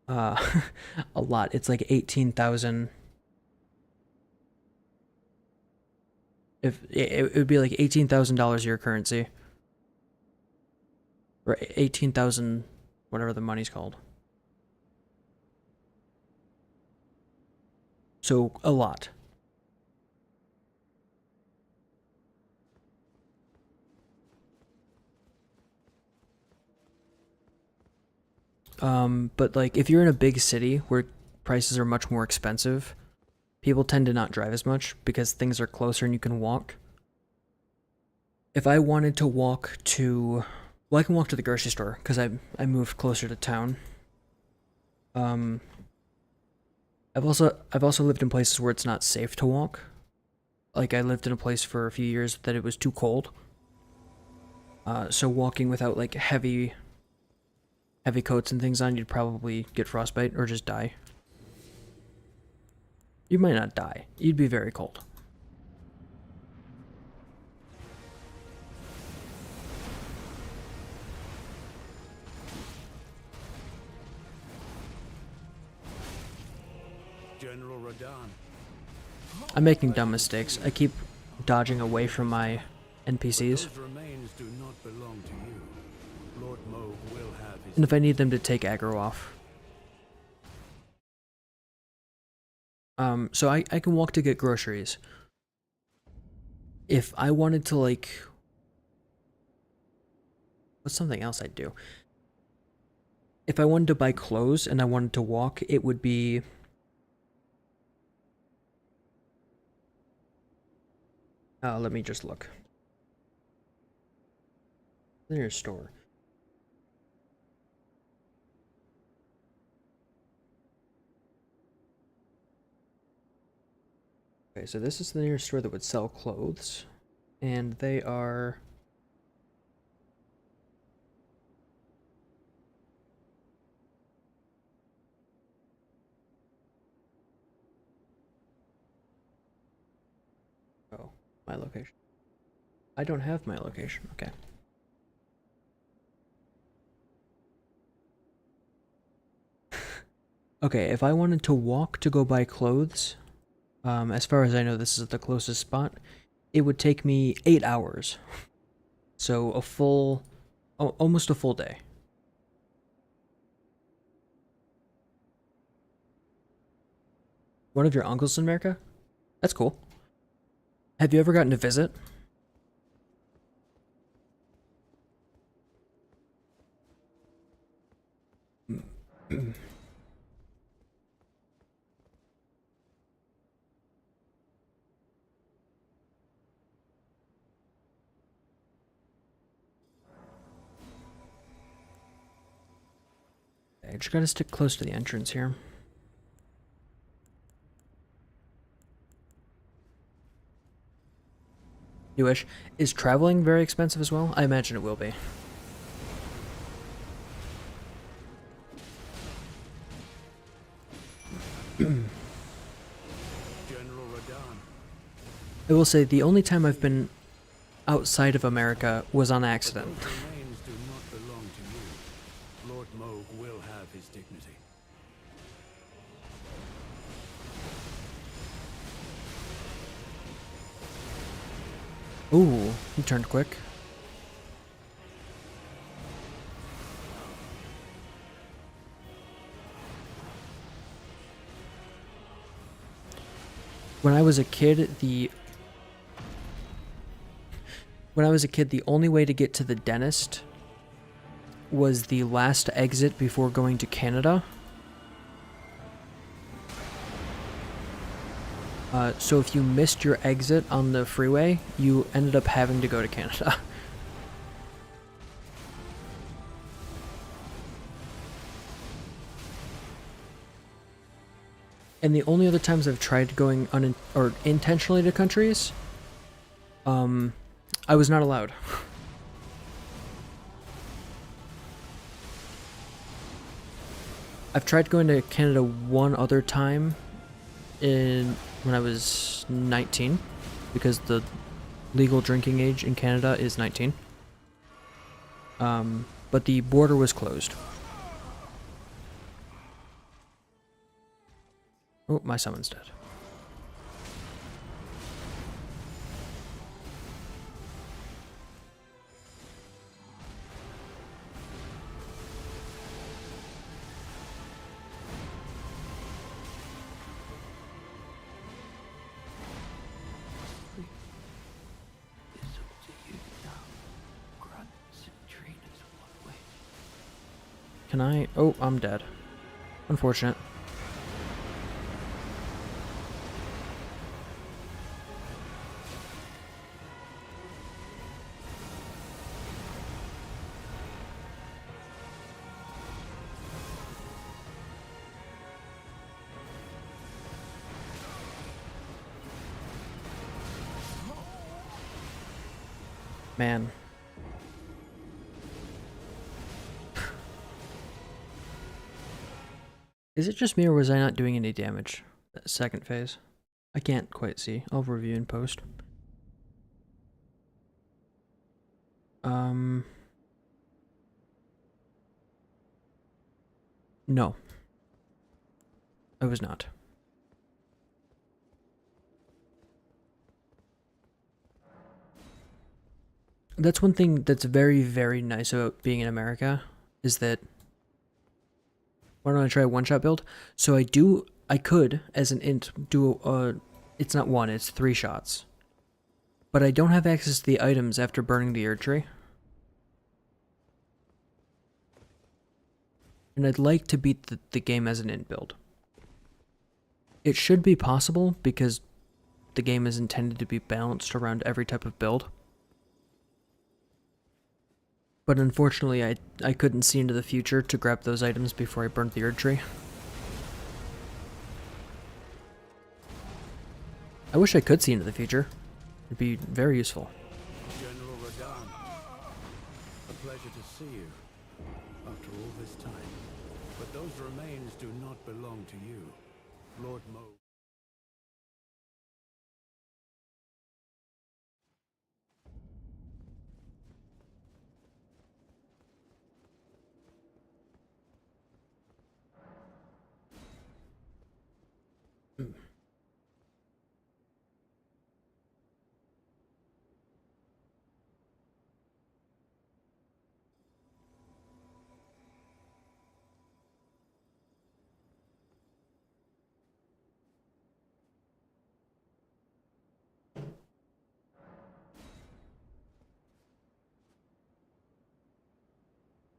S1: a lot. It's like 18,000. If it would be like $18,000 your currency, or 18,000, whatever the money's called. So a lot. But like if you're in a big city where prices are much more expensive, people tend to not drive as much because things are closer and you can walk. If I wanted to walk to, well, I can walk to the grocery store because I moved closer to town. I've also lived in places where it's not safe to walk. Like I lived in a place for a few years that it was too cold. So walking without like heavy coats and things on, you'd probably get frostbite or just die. You might not die. You'd be very cold.
S2: General Radahn.
S1: I'm making dumb mistakes. I keep dodging away from my NPCs.
S2: Those remains do not belong to you. Lord Moog will have his...
S1: And if I need them to take aggro off. So I can walk to get groceries. If I wanted to, like... What's something else I'd do? If I wanted to buy clothes and I wanted to walk, it would be... let me just look. There's a store. Okay, so this is the nearest store that would sell clothes. And they are... Oh, my location. I don't have my location, okay. Okay, if I wanted to walk to go buy clothes, as far as I know this is the closest spot, it would take me 8 hours. So a full, almost a full day. One of your uncles in America? That's cool. Have you ever gotten to visit? I just gotta stick close to the entrance here. Newish. Is traveling very expensive as well? I imagine it will be.
S2: General Radahn.
S1: I will say the only time I've been outside of America was on accident.
S2: Those remains do not belong to you. Lord Moog will have his dignity.
S1: Ooh, he turned quick. When I was a kid, the only way to get to the dentist was the last exit before going to Canada. So if you missed your exit on the freeway, you ended up having to go to Canada. And the only other times I've tried going intentionally to countries, I was not allowed. I've tried going to Canada one other time when I was 19, because the legal drinking age in Canada is 19. But the border was closed. Oh, my summon's dead. Can I? Oh, I'm dead. Unfortunate. Man. Is it just me, or was I not doing any damage? That second phase? I can't quite see. I'll review in post. No. I was not. That's one thing that's very, very nice about being in America, is that... Why don't I try a one-shot build? So I could, as an int, do it's not one, it's 3 shots. But I don't have access to the items after burning the Erd Tree. And I'd like to beat the game as an int build. It should be possible, because the game is intended to be balanced around every type of build. But unfortunately, I couldn't see into the future to grab those items before I burnt the Erd Tree. I wish I could see into the future. It'd be very useful.
S2: General Radahn, a pleasure to see you after all this time. But those remains do not belong to you. Lord Mo.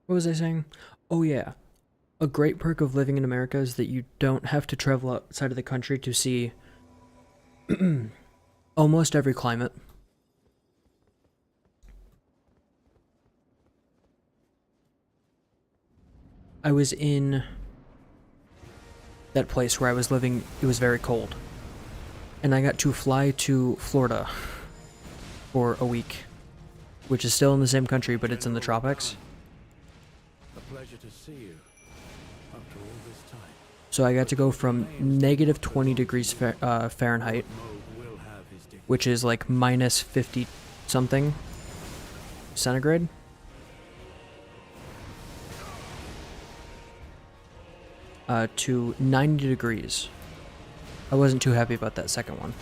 S1: What was I saying? Oh yeah. A great perk of living in America is that you don't have to travel outside of the country to see almost every climate. I was in that place where I was living, it was very cold. And I got to fly to Florida for a week, which is still in the same country, but it's in the tropics.
S2: A pleasure to see you after all this time.
S1: So I got to go from negative 20 degrees Fahrenheit,
S2: Mo will have his dignity.
S1: which is like minus 50 something centigrade, to 90 degrees. I wasn't too happy about that second one.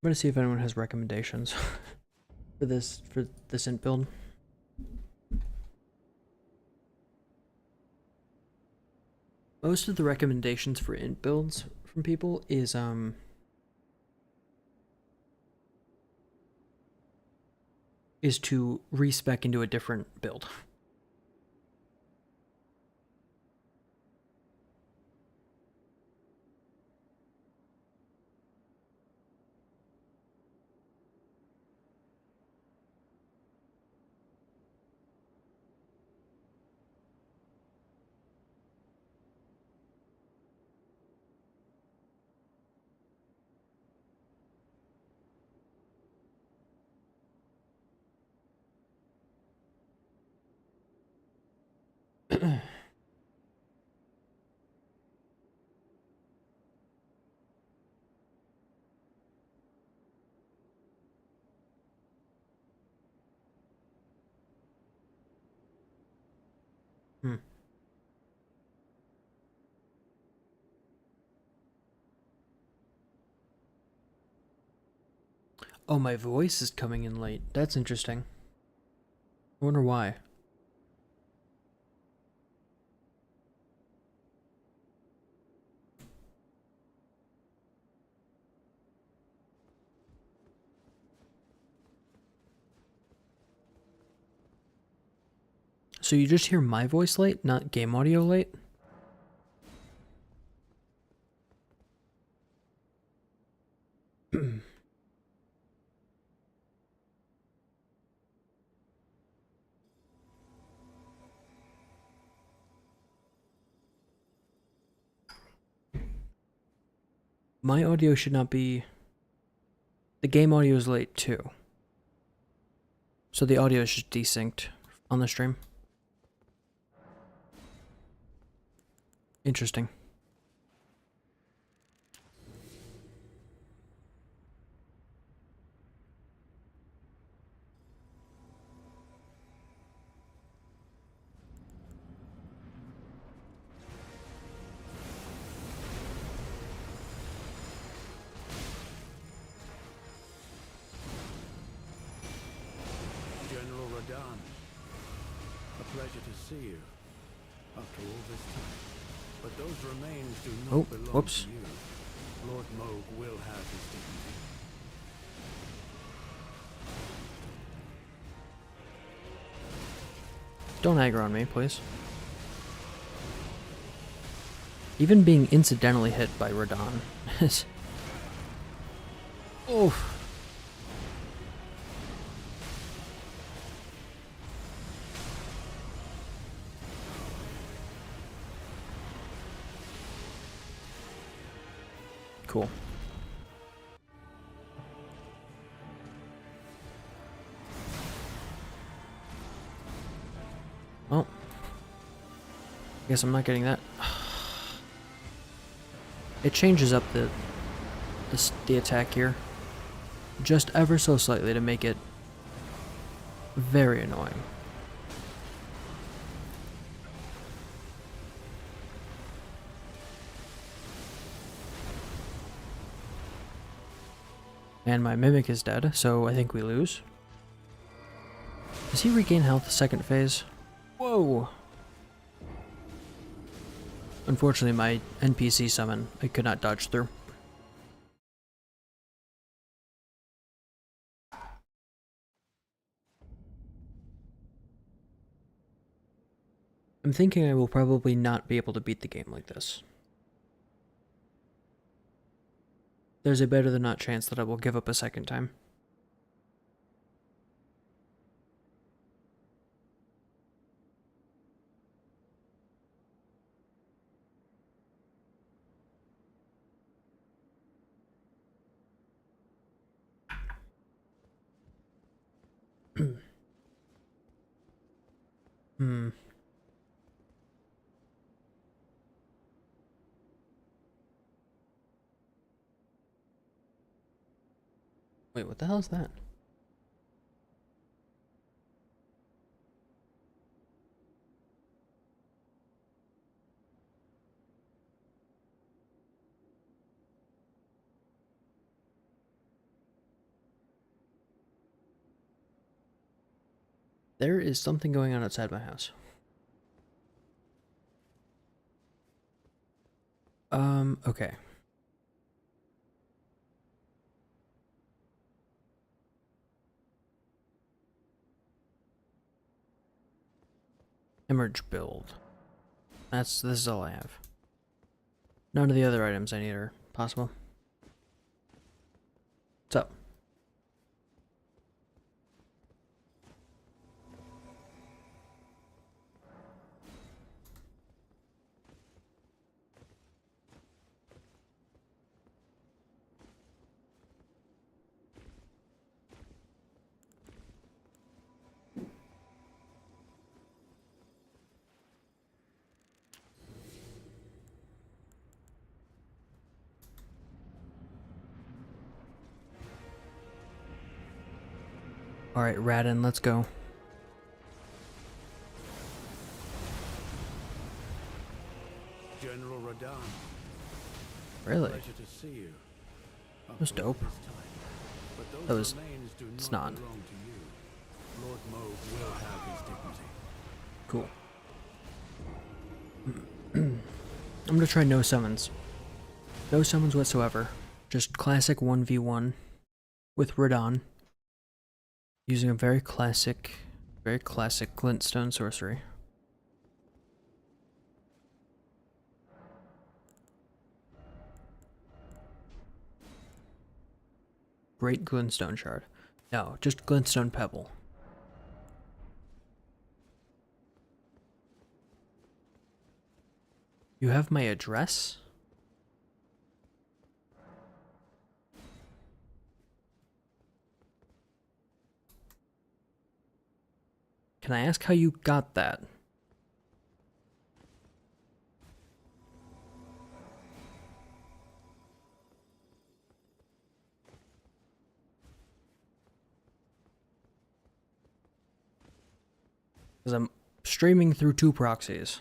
S1: I'm gonna see if anyone has recommendations for this int build. Most of the recommendations for int builds from people is to respec into a different build. Hmm. Oh, my voice is coming in late. That's interesting. I wonder why. So you just hear my voice late, not game audio late? My audio should not be... The game audio is late too. So the audio is just desynced on the stream. Interesting.
S2: pleasure to see you after all this time. But those remains do not
S1: Oh,
S2: belong
S1: whoops.
S2: to you. Lord Moog will have his dignity.
S1: Don't aggro on me, please. Even being incidentally hit by Radon is... Oof. Cool. Well, I guess I'm not getting that. It changes up the attack here just ever so slightly to make it very annoying. And my Mimic is dead, so I think we lose. Does he regain health second phase? Whoa! Unfortunately, my NPC summon I could not dodge through. I'm thinking I will probably not be able to beat the game like this. There's a better than not chance that I will give up a second time. Hmm. Wait, what the hell is that? There is something going on outside my house. Okay. Emerge build. This is all I have. None of the other items I need are possible. What's up? Alright, Radin, let's go.
S2: General Radon.
S1: Really?
S2: Pleasure to see you.
S1: That was dope.
S2: But those
S1: That was
S2: remains do not
S1: snot.
S2: belong to you. Lord Moog will have his dignity.
S1: Cool. I'm gonna try no summons. No summons whatsoever. Just classic 1v1 with Radon. Using a very classic glintstone sorcery. Great glintstone shard. No, just glintstone pebble. You have my address? Can I ask how you got that? Because I'm streaming through 2 proxies.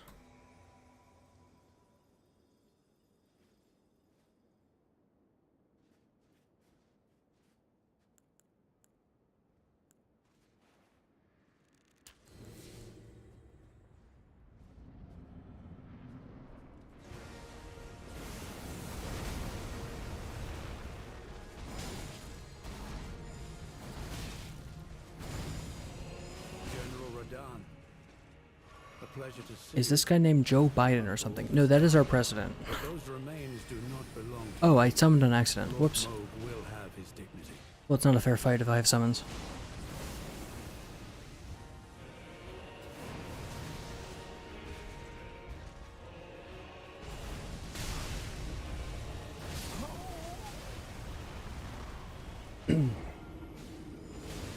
S2: pleasure to see
S1: Is this guy named Joe Biden or something? No, that is our president.
S2: you. But those remains do not belong to
S1: Oh,
S2: you.
S1: I summoned on accident.
S2: Lord
S1: Whoops.
S2: Moog will have his dignity.
S1: Well, it's not a fair fight if I have summons.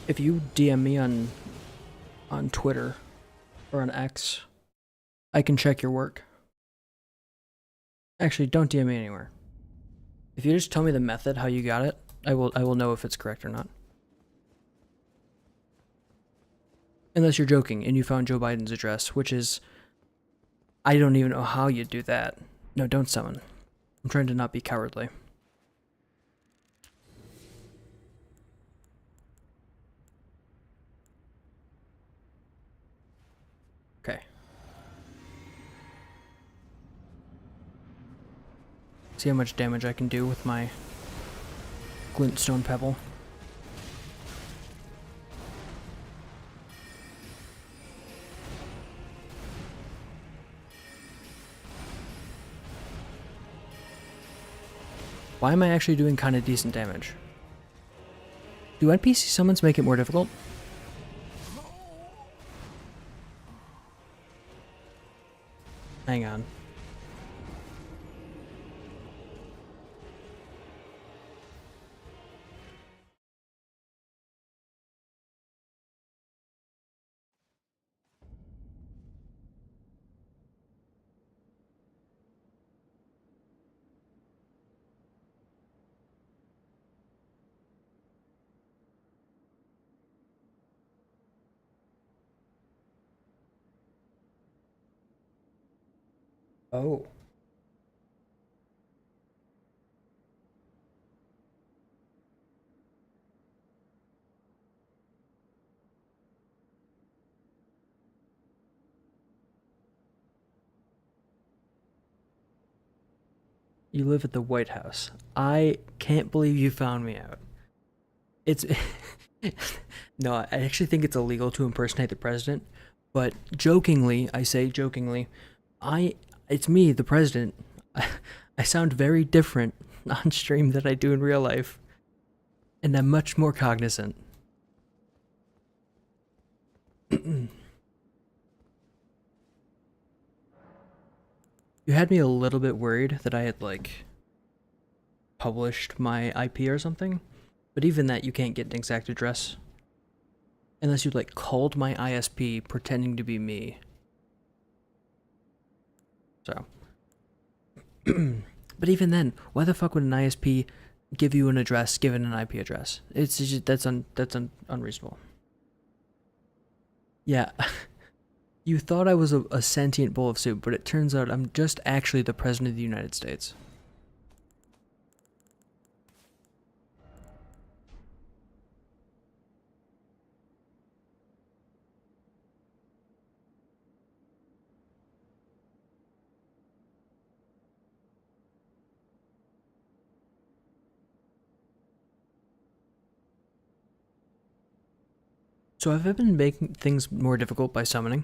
S1: If you DM me on Twitter or on X, I can check your work. Actually, don't DM me anywhere. If you just tell me the method, how you got it, I will know if it's correct or not. Unless you're joking and you found Joe Biden's address, which is... I don't even know how you do that. No, don't summon. I'm trying to not be cowardly. Okay. See how much damage I can do with my glintstone pebble. Why am I actually doing kind of decent damage? Do NPC summons make it more difficult? Hang on. Oh. You live at the White House. I can't believe you found me out. It's... No, I actually think it's illegal to impersonate the president, but jokingly, I say jokingly, it's me, the president. I sound very different on stream than I do in real life, and I'm much more cognizant. You had me a little bit worried that I had, like, published my IP or something, but even that you can't get an exact address. Unless you, like, called my ISP pretending to be me. So. But even then, why the fuck would an ISP give you an address given an IP address? It's just, that's unreasonable. Yeah. You thought I was a sentient bowl of soup, but it turns out I'm just actually the President of the United States. So have I been making things more difficult by summoning?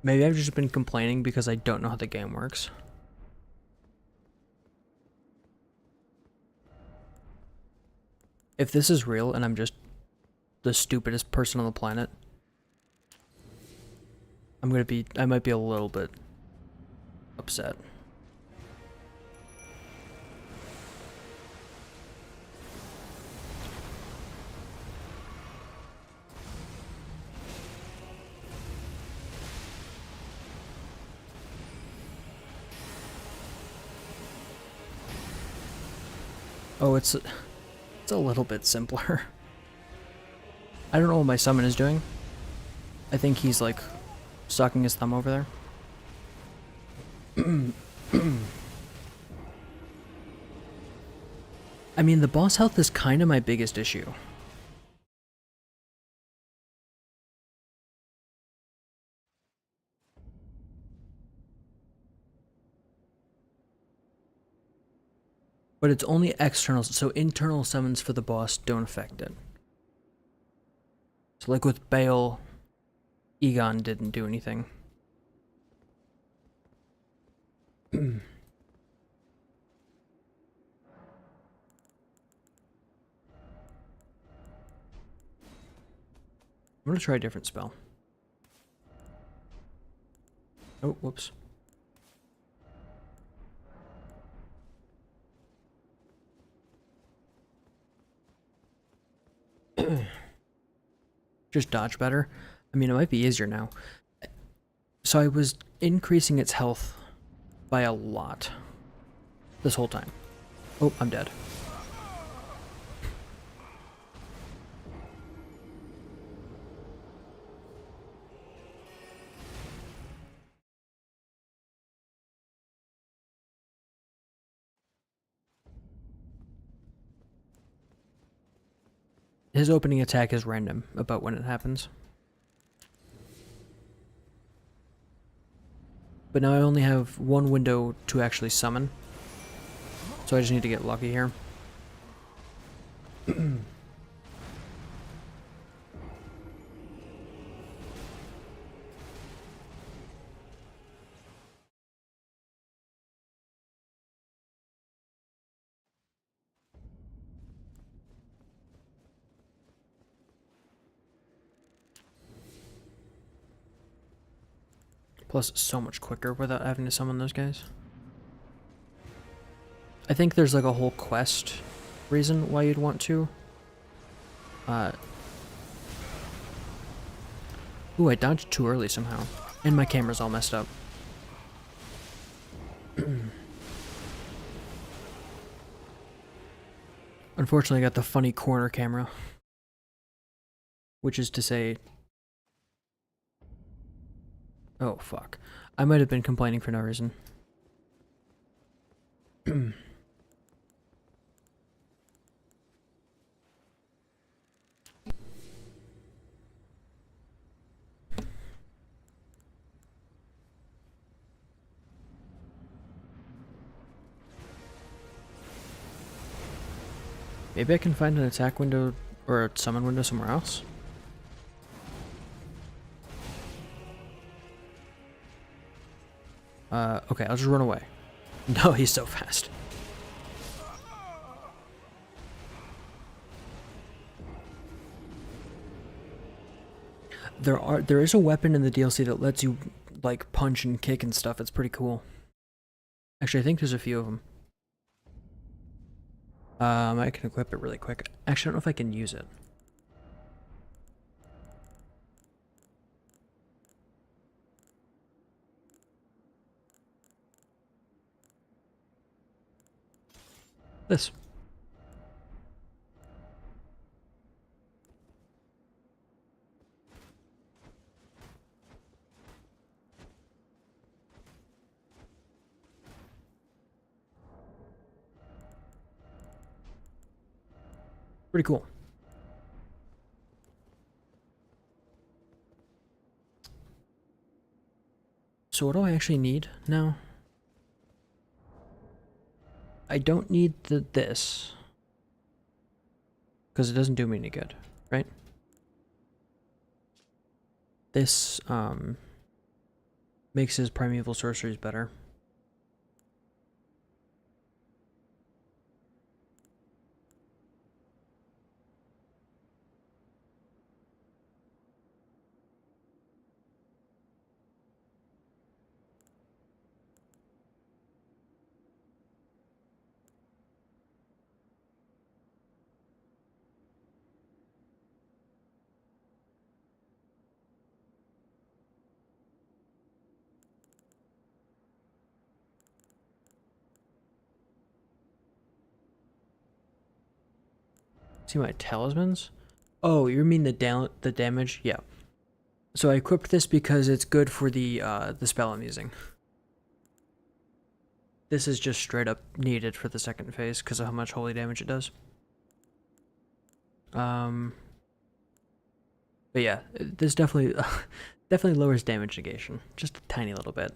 S1: Maybe I've just been complaining because I don't know how the game works. If this is real and I'm just the stupidest person on the planet, I might be a little bit upset. Oh, it's a little bit simpler. I don't know what my summon is doing. I think he's like sucking his thumb over there. I mean, the boss health is kind of my biggest issue. But it's only external, so internal summons for the boss don't affect it. So like with Bale, Egon didn't do anything. I'm gonna try a different spell. Oh, whoops. Just dodge better. I mean, it might be easier now. So I was increasing its health by a lot this whole time. Oh, I'm dead. His opening attack is random about when it happens. But now I only have one window to actually summon. So I just need to get lucky here. Plus, it's so much quicker without having to summon those guys. I think there's like a whole quest reason why you'd want to. Ooh, I dodged too early somehow. And my camera's all messed up. Unfortunately, I got the funny corner camera. Which is to say... Oh, fuck. I might have been complaining for no reason. Maybe I can find an attack window or a summon window somewhere else? Okay, I'll just run away. No, he's so fast. There is a weapon in the DLC that lets you like punch and kick and stuff. It's pretty cool. Actually, I think there's a few of them. I can equip it really quick. Actually, I don't know if I can use it. This. Pretty cool. So what do I actually need now? I don't need this. Because it doesn't do me any good, right? This, makes his primeval sorceries better. See my talismans? Oh, you mean the damage? Yeah. So I equipped this because it's good for the spell I'm using. This is just straight up needed for the second phase because of how much holy damage it does. But yeah, this definitely definitely lowers damage negation, just a tiny little bit.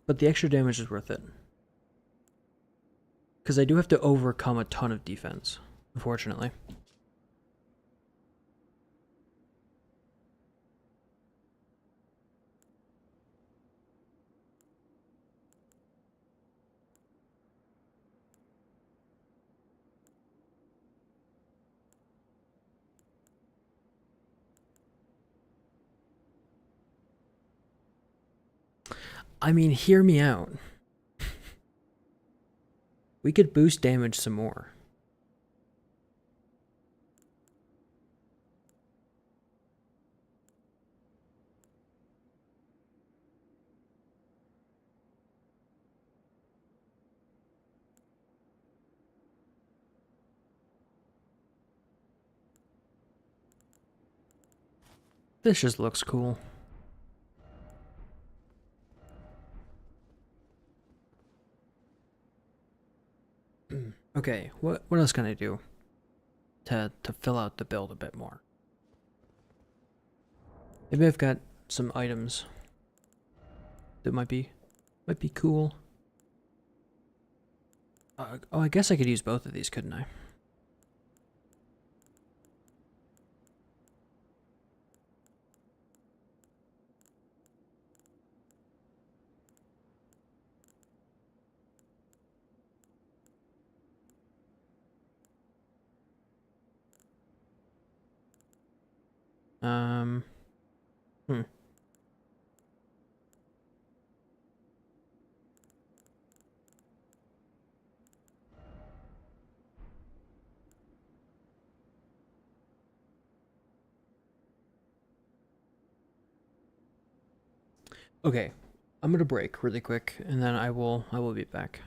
S1: But the extra damage is worth it. Because I do have to overcome a ton of defense, unfortunately. I mean, hear me out. We could boost damage some more. This just looks cool. Okay, what else can I do to fill out the build a bit more? Maybe I've got some items that might be cool. Oh, I guess I could use both of these, couldn't I? Hmm. Okay, I'm gonna break really quick, and then I will be back.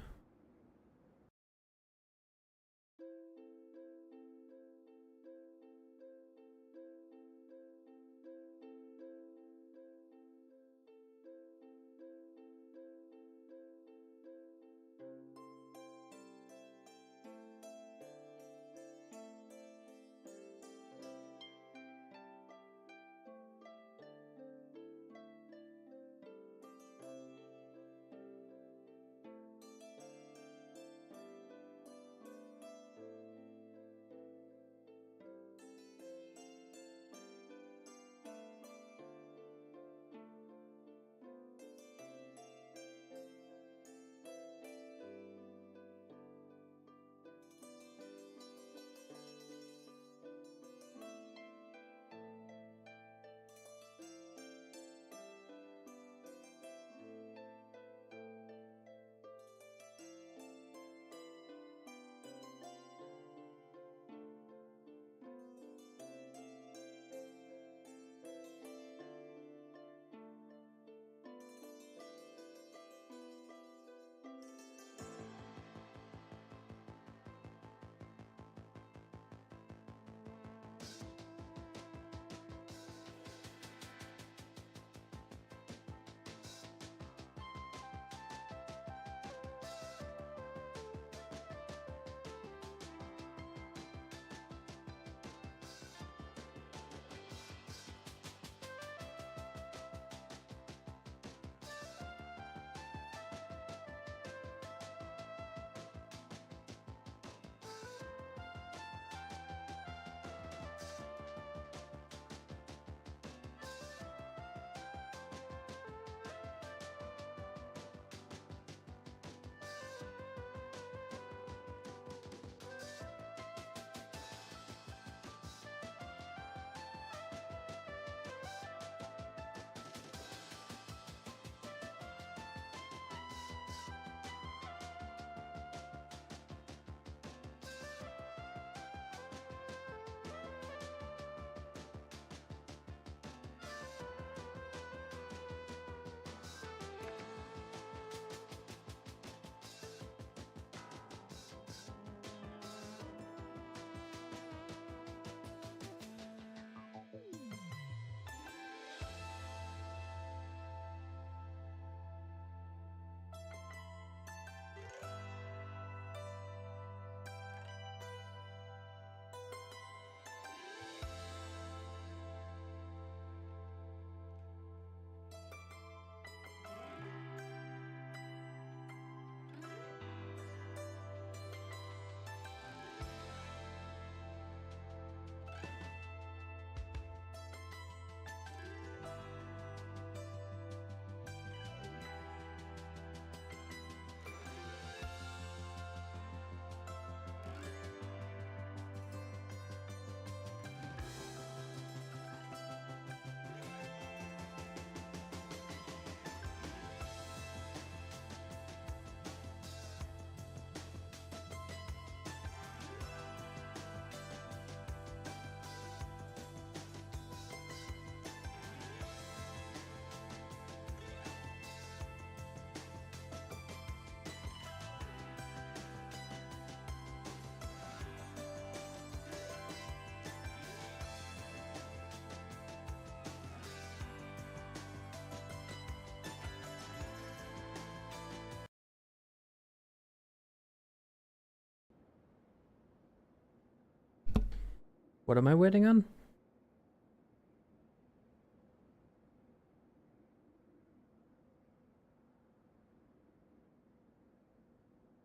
S1: What am I waiting on?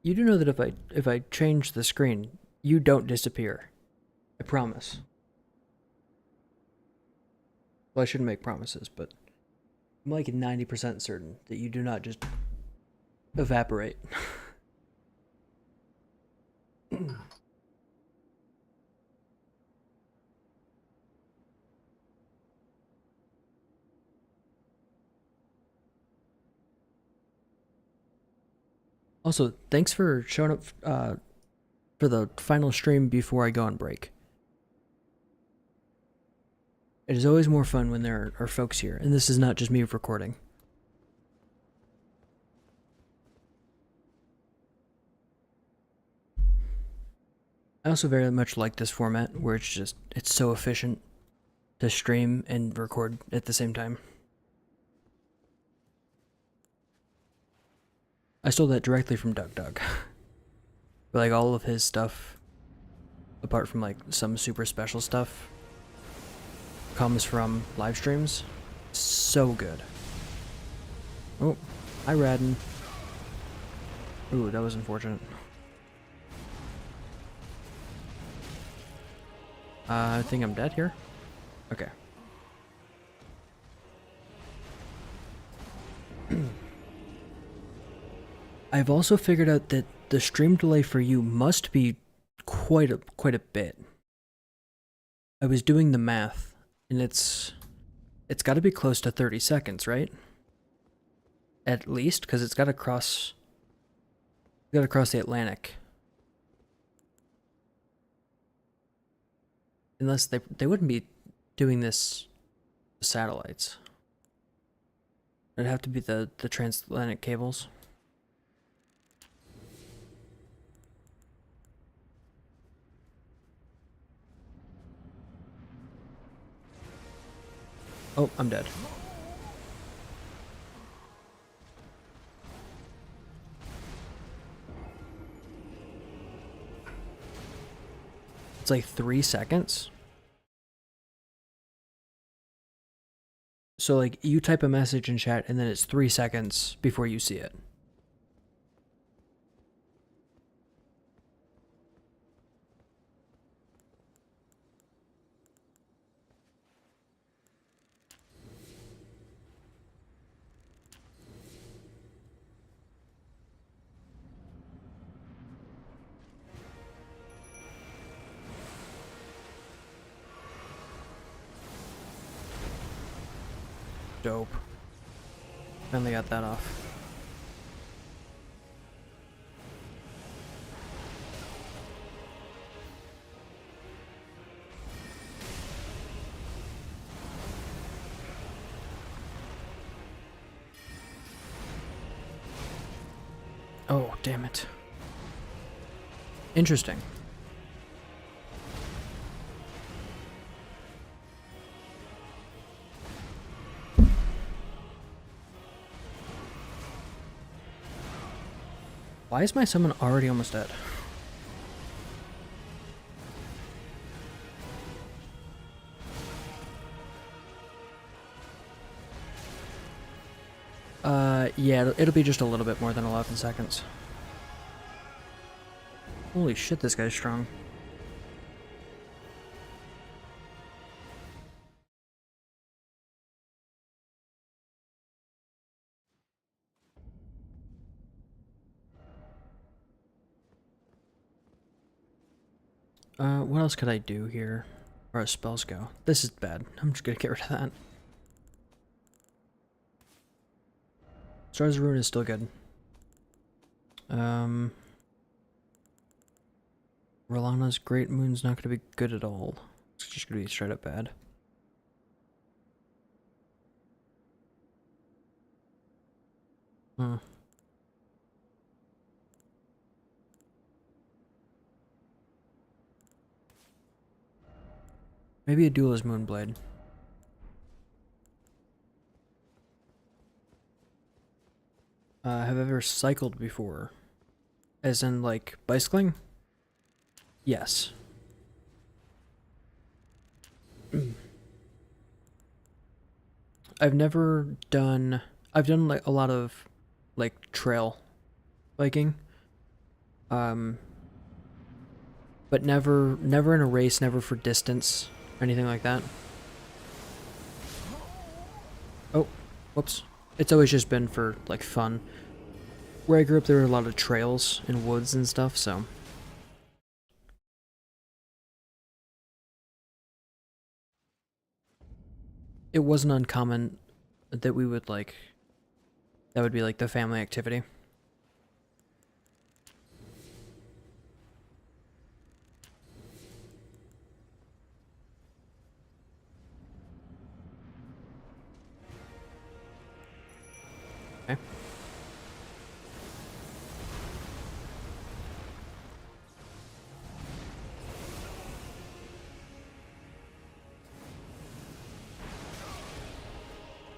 S1: You do know that if I change the screen, you don't disappear. I promise. Well, I shouldn't make promises, but I'm like 90% certain that you do not just evaporate. Also, thanks for showing up for the final stream before I go on break. It is always more fun when there are folks here, and this is not just me recording. I also very much like this format where it's so efficient to stream and record at the same time. I stole that directly from Doug. But like all of his stuff, apart from like some super special stuff, comes from live streams. So good. Oh, hi Radin. Ooh, that was unfortunate. I think I'm dead here. Okay. I've also figured out that the stream delay for you must be quite a bit. I was doing the math, and it's got to be close to 30 seconds, right? At least, because it's got to cross the Atlantic. Unless they wouldn't be doing this with satellites. It'd have to be the transatlantic cables. Oh, I'm dead. It's like 3 seconds. So like you type a message in chat and then it's 3 seconds before you see it. Dope. Finally got that off. Oh, damn it. Interesting. Why is my summon already almost dead? Yeah, it'll be just a little bit more than 11 seconds. Holy shit, this guy's strong. What else could I do here? Or as spells go? This is bad. I'm just gonna get rid of that. Stars of Ruin is still good. Rolana's Great Moon's not gonna be good at all. It's just gonna be straight up bad. Huh. Maybe a Duelist Moonblade. Have I ever cycled before? As in, like, bicycling? Yes. I've done like a lot of like trail biking. But never in a race, never for distance or anything like that. Oh, whoops. It's always just been for like fun. Where I grew up there were a lot of trails and woods and stuff, so it wasn't uncommon that we would like that would be like the family activity. Okay.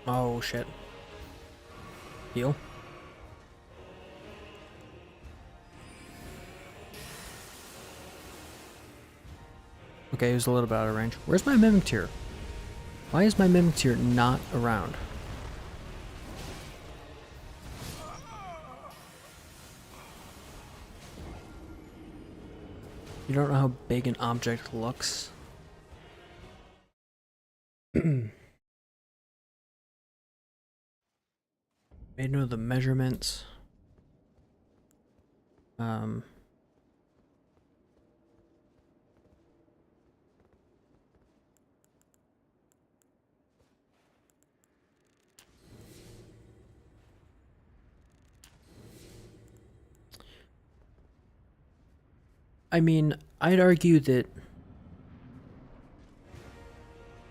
S1: Oh shit. Heal. Okay, he was a little bit out of range. Where's my Mimic Tier? Why is my Mimic Tier not around? You don't know how big an object looks? Made note of the measurements. I mean, I'd argue that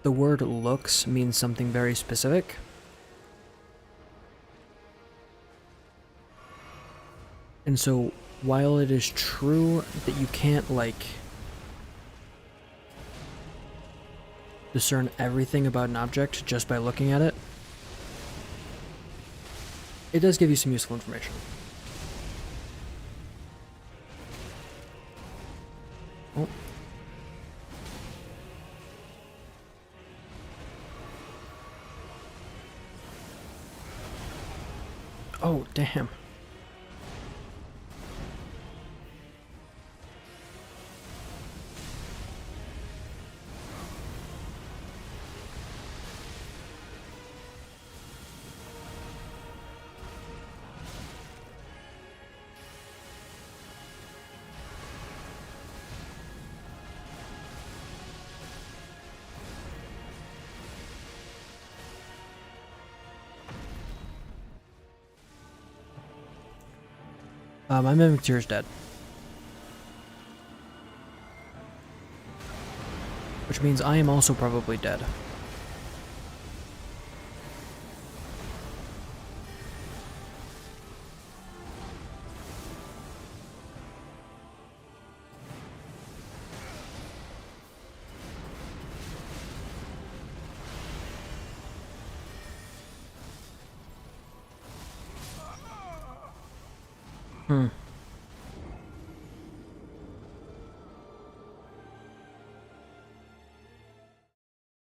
S1: the word looks means something very specific. And so, while it is true that you can't, like, discern everything about an object just by looking at it, it does give you some useful information. Oh. Oh, damn. My Mimic Tier is dead. Which means I am also probably dead.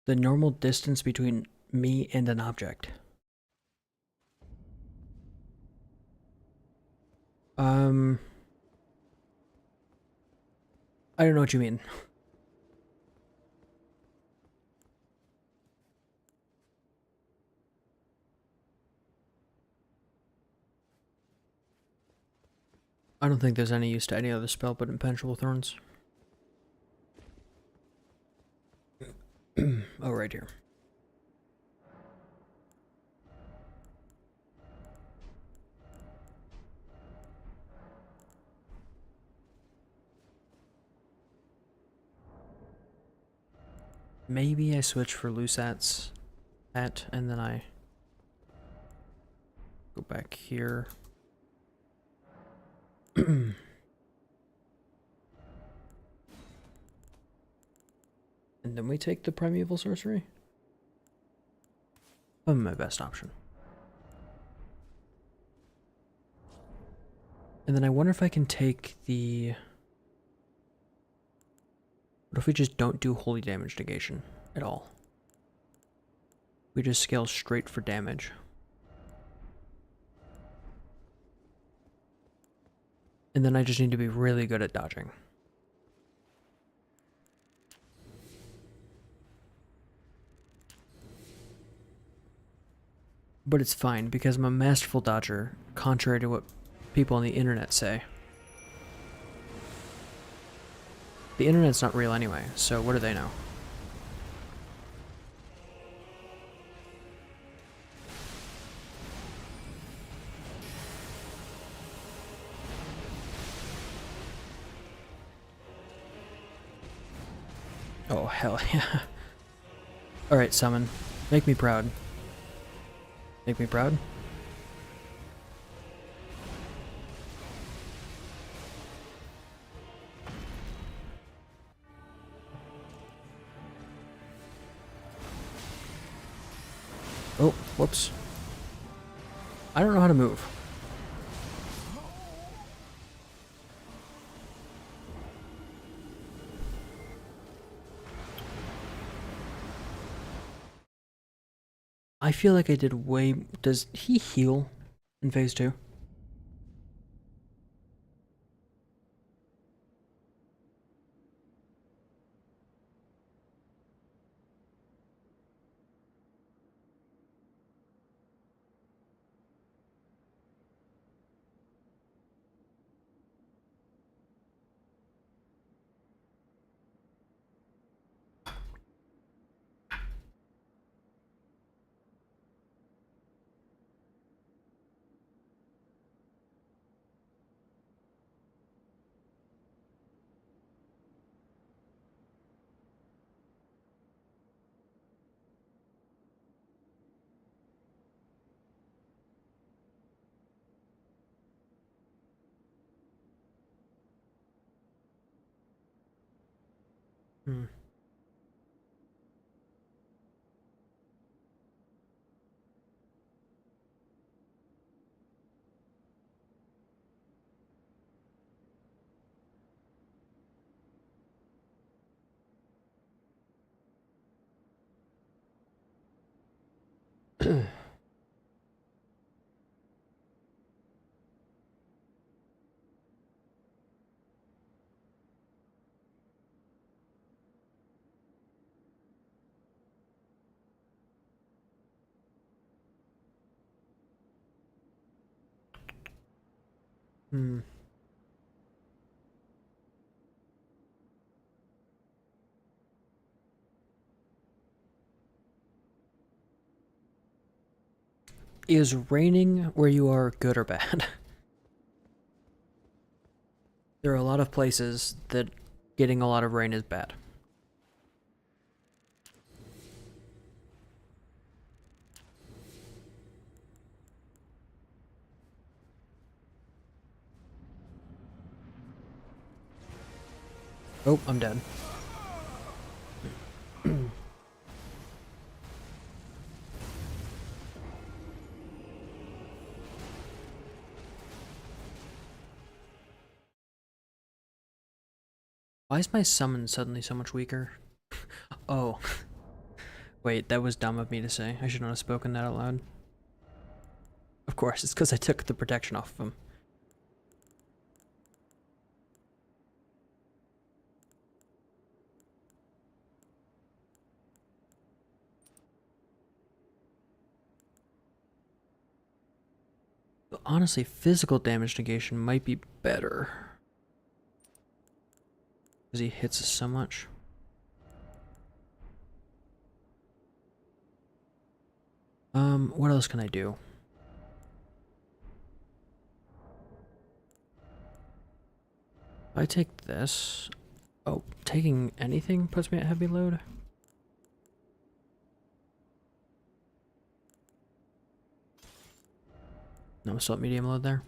S1: The normal distance between me and an object. I don't know what you mean. I don't think there's any use to any other spell but Impenetrable Thorns. Oh, right here. Maybe I switch for Lusat's at, and then I go back here. And then we take the Primeval Sorcery. Probably my best option. And then I wonder if I can take the... What if we just don't do Holy Damage Negation? at all. We just scale straight for damage. And then I just need to be really good at dodging. But it's fine, because I'm a masterful dodger, contrary to what people on the internet say. The internet's not real anyway, so what do they know? Oh, hell yeah. Alright, summon. Make me proud. Make me proud? Oh, whoops. I don't know how to move. I feel like I did way... Does he heal in phase 2? Hmm. Hmm. Is raining where you are good or bad? There are a lot of places that getting a lot of rain is bad. Oh, I'm dead. Why is my summon suddenly so much weaker? Oh. Wait, that was dumb of me to say. I should not have spoken that out loud. Of course, it's because I took the protection off of him. But honestly, physical damage negation might be better. Because he hits us so much. What else can I do? If I take this... Oh, taking anything puts me at heavy load? No, I'm still at medium load there.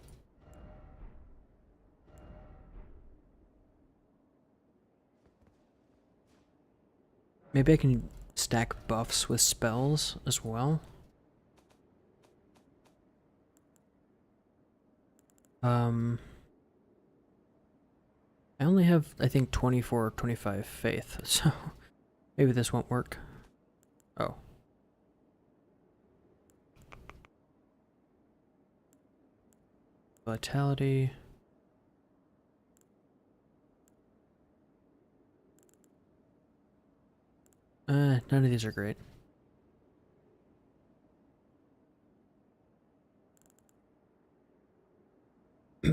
S1: Maybe I can stack buffs with spells as well. I only have, I think, 24 or 25 faith, so maybe this won't work. Oh. Vitality. None of these are great. I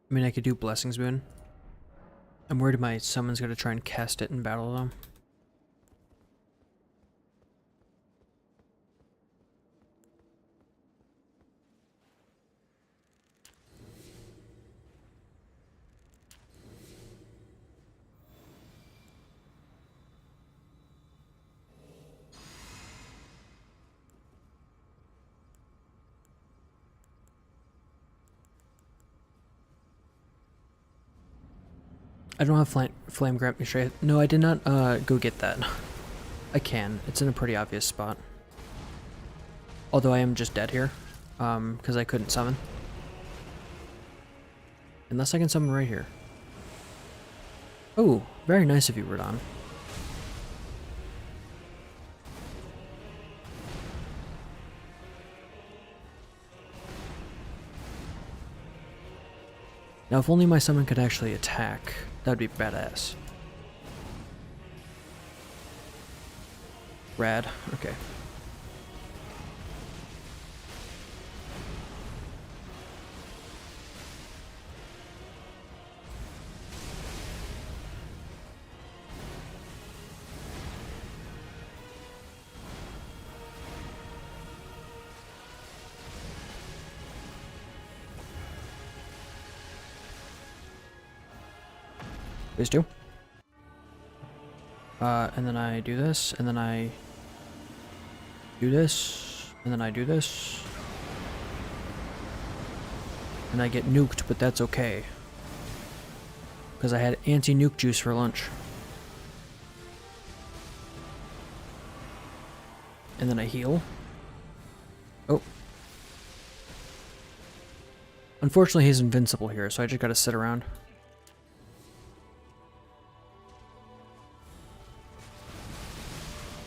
S1: mean, I could do Blessings Boon. I'm worried my summon's gonna try and cast it in battle, though. I don't have flame grant me straight. No, I did not go get that. I can. It's in a pretty obvious spot. Although I am just dead here, because I couldn't summon. Unless I can summon right here. Oh, very nice of you, Radon. Now, if only my summon could actually attack, that would be badass. Rad. Okay. Please do. And then I do this, and then I do this, and then I do this. And I get nuked, but that's okay. Because I had anti-nuke juice for lunch. And then I heal. Oh. Unfortunately, he's invincible here, so I just gotta sit around.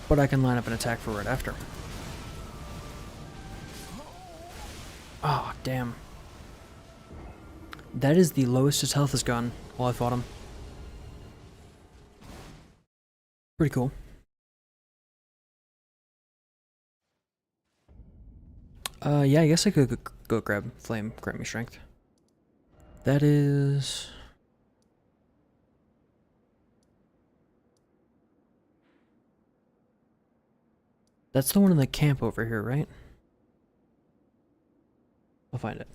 S1: But I can line up an attack for right after. Oh, damn. That is the lowest his health has gone while I fought him. Pretty cool. Yeah, I guess I could go grab Flame, grant me strength. That is... That's the one in the camp over here, right? I'll find it.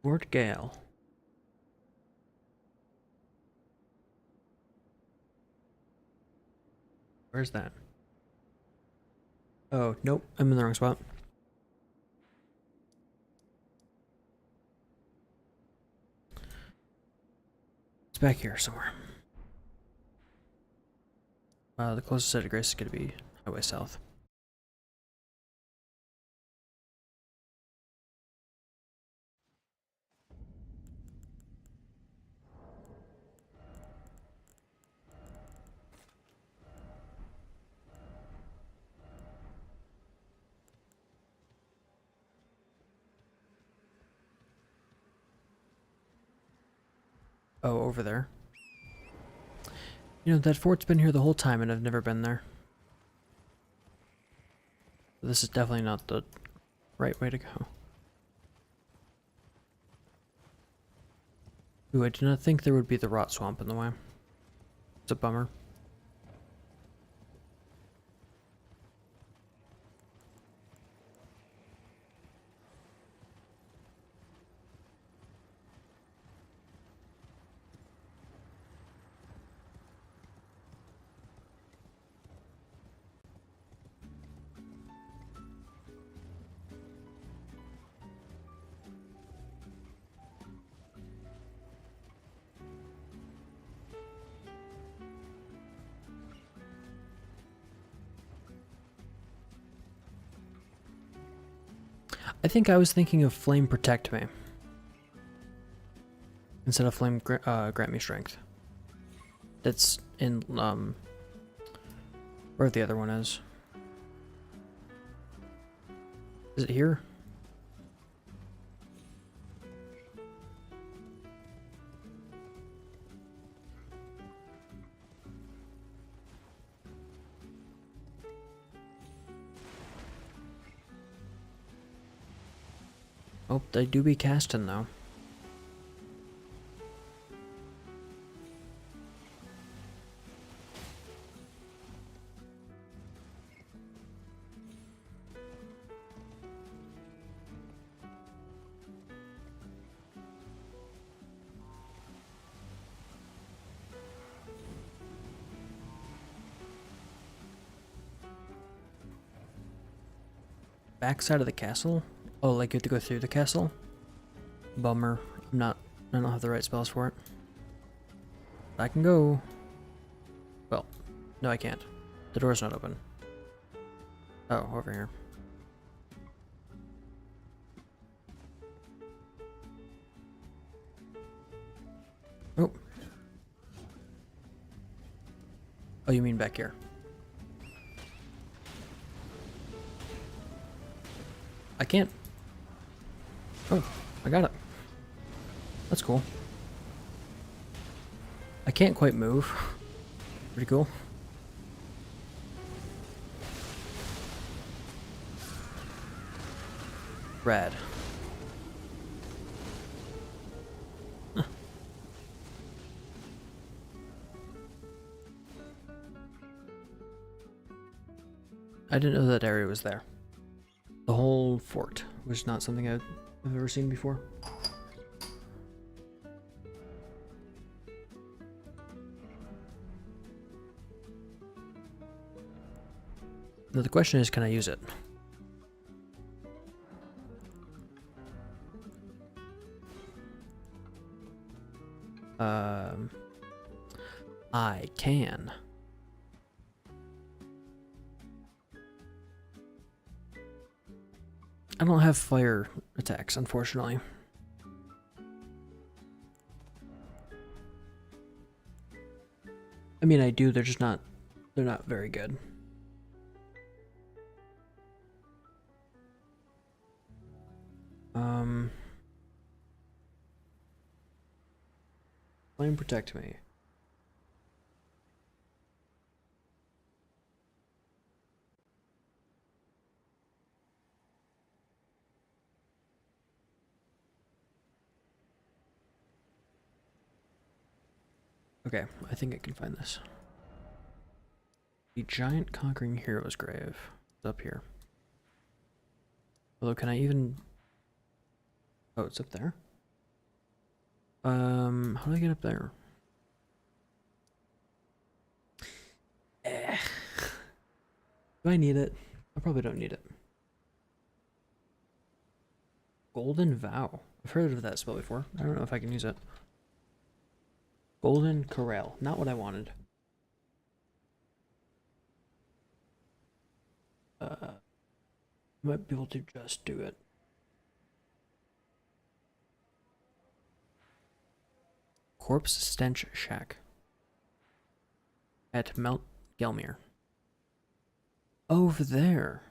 S1: Fort Gale. Where's that? Oh, nope, I'm in the wrong spot. It's back here somewhere. The closest site of grace is going to be Highway South. Oh, over there. You know, that fort's been here the whole time and I've never been there. This is definitely not the right way to go. Ooh, I did not think there would be the rot swamp in the way. It's a bummer. I think I was thinking of Flame Protect Me instead of Flame Grant Me Strength. That's in, where the other one is. Is it here? Oh, they do be casting though. Backside of the castle? Oh, like you have to go through the castle? Bummer. I don't have the right spells for it. I can go. Well, no I can't. The door's not open. Oh, over here. Oh. Oh, you mean back here? I can't. Oh, I got it. That's cool. I can't quite move. Pretty cool. Rad. Huh. I didn't know that area was there. The whole fort was not something I've ever seen before. Now the question is, can I use it? I can. I don't have fire attacks, unfortunately. I mean, I do, they're just not, they're not very good. Flame Protect Me. Okay, I think I can find this. The Giant Conquering Hero's Grave is up here. Although, can I even... Oh, it's up there? How do I get up there? Do I need it? I probably don't need it. Golden Vow. I've heard of that spell before. I don't know if I can use it. Golden Corral. Not what I wanted. Might be able to just do it. Corpse Stench Shack. At Mount Gelmir. Over there.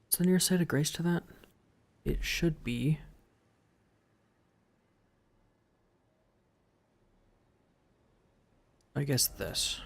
S1: What's the nearest site of grace to that? It should be... I guess this.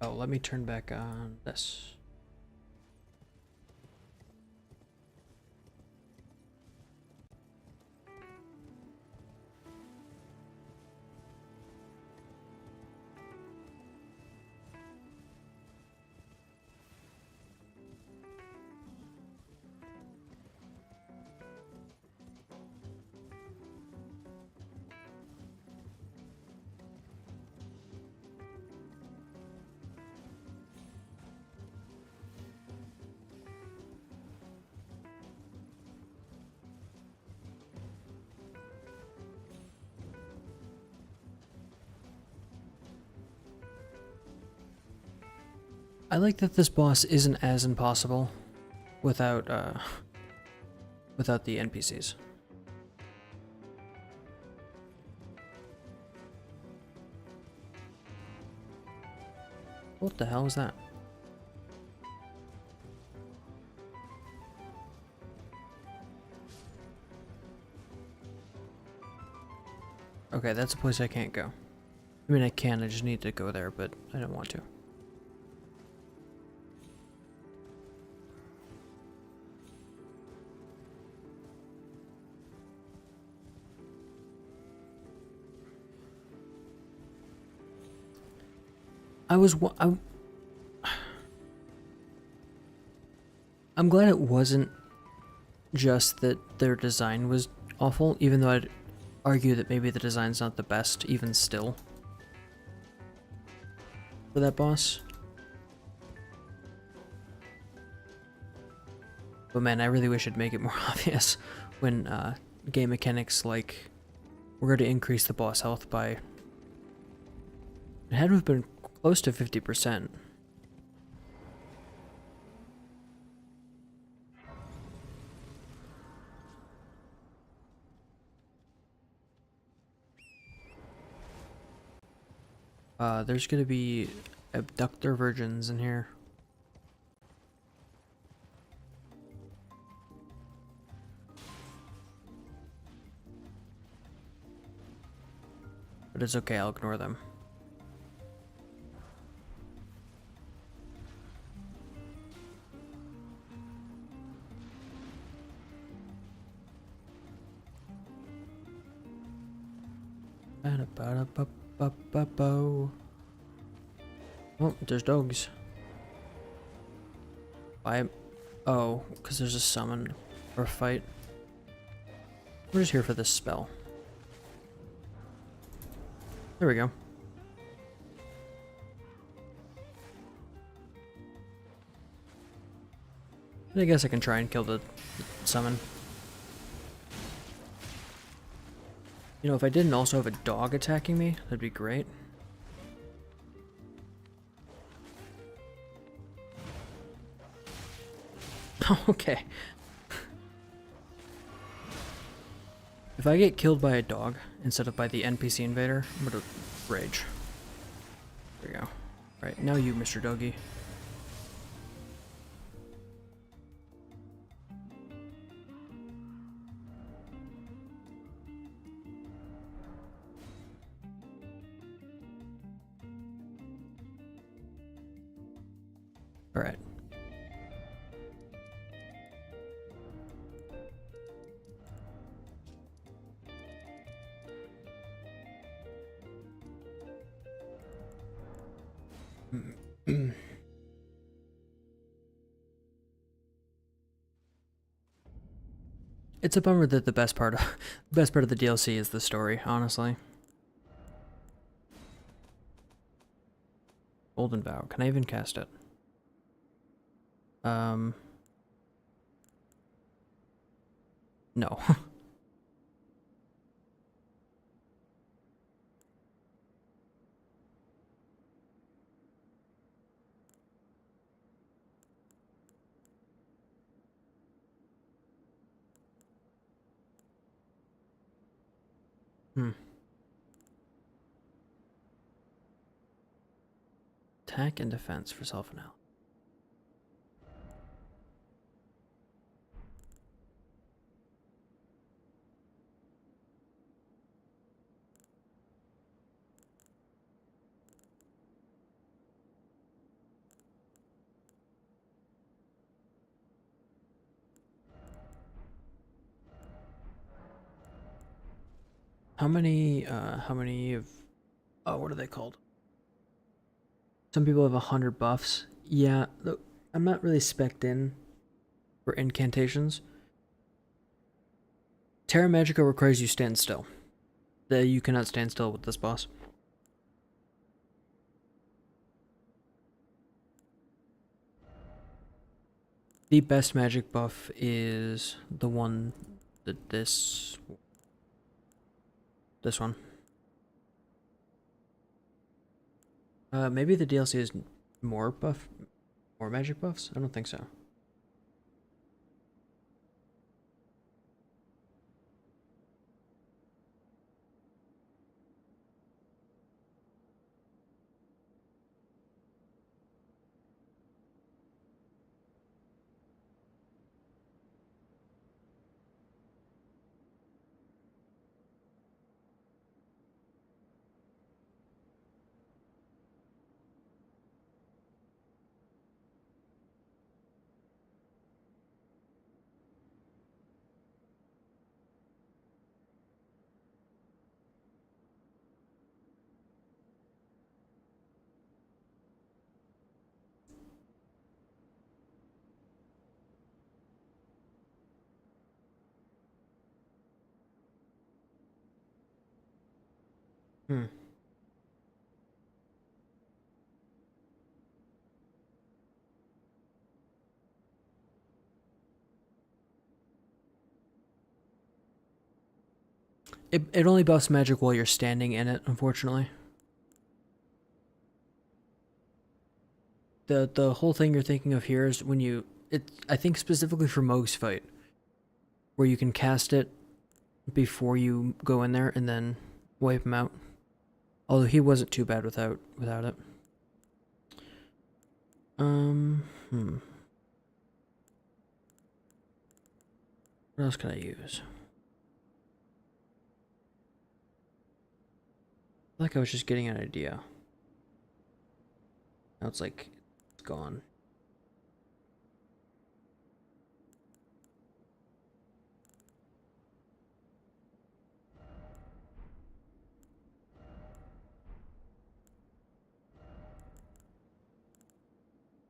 S1: Oh, let me turn back on this. I like that this boss isn't as impossible without without the NPCs. What the hell was that? Okay, that's a place I can't go. I mean, I can, I just need to go there, but I don't want to. I'm glad it wasn't just that their design was awful, even though I'd argue that maybe the design's not the best, even still, for that boss. But man, I really wish it'd make it more obvious when game mechanics like we're going to increase the boss health by... It had to have been close to 50%. There's gonna be abductor virgins in here. But it's okay, I'll ignore them. Oh, there's dogs. Why? Oh, because there's a summon or a fight. We're just here for this spell. There we go. I guess I can try and kill the summon. You know, if I didn't also have a dog attacking me, that'd be great. Okay. If I get killed by a dog instead of by the NPC invader, I'm gonna rage. There we go. Right, now you, Mr. Doggy. Alright. It's a bummer that the best part of the DLC is the story, honestly. Golden Vow. Can I even cast it? No. Attack and defense for self-analysis. How many of, oh, what are they called? Some people have 100 buffs. Yeah, I'm not really spec'd in for incantations. Terra Magica requires you stand still. You cannot stand still with this boss. The best magic buff is the one that this one. Maybe the DLC is more buff. More magic buffs? I don't think so. Hmm. It only buffs magic while you're standing in it, unfortunately. The whole thing you're thinking of here is when you I think specifically for Moog's fight, where you can cast it before you go in there and then wipe him out. Although he wasn't too bad without it. What else can I use? I feel like I was just getting an idea. Now it's like it's gone.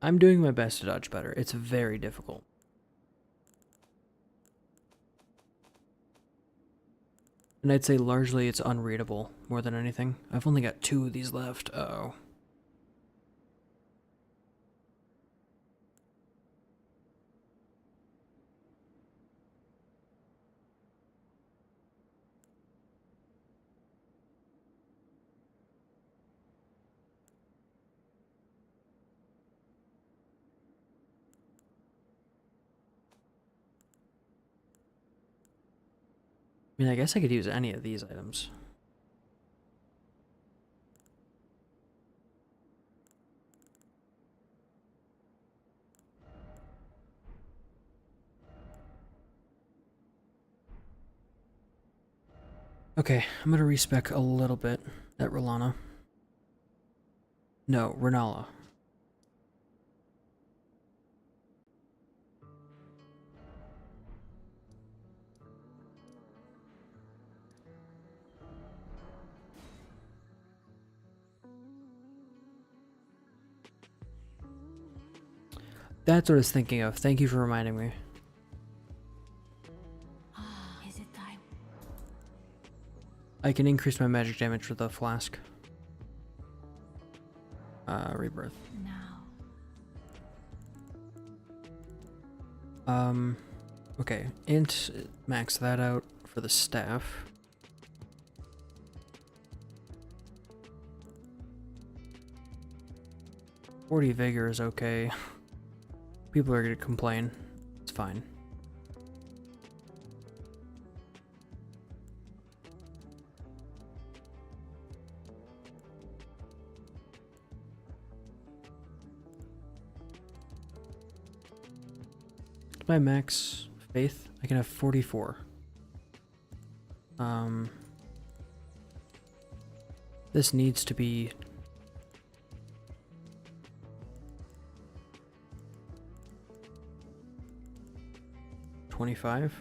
S1: I'm doing my best to dodge better. It's very difficult. And I'd say largely it's unreadable more than anything. I've only got 2 of these left. Uh-oh. I mean, I guess I could use any of these items. Okay, I'm gonna respec a little bit at Rolana. No, Renala. That's what I was thinking of. Thank you for reminding me.
S4: Is it time?
S1: I can increase my magic damage with the flask. Rebirth.
S4: Now.
S1: Okay. Int, max that out for the staff. .40 vigor is okay. People are gonna complain. It's fine. My max faith, I can have 44. This needs to be 25.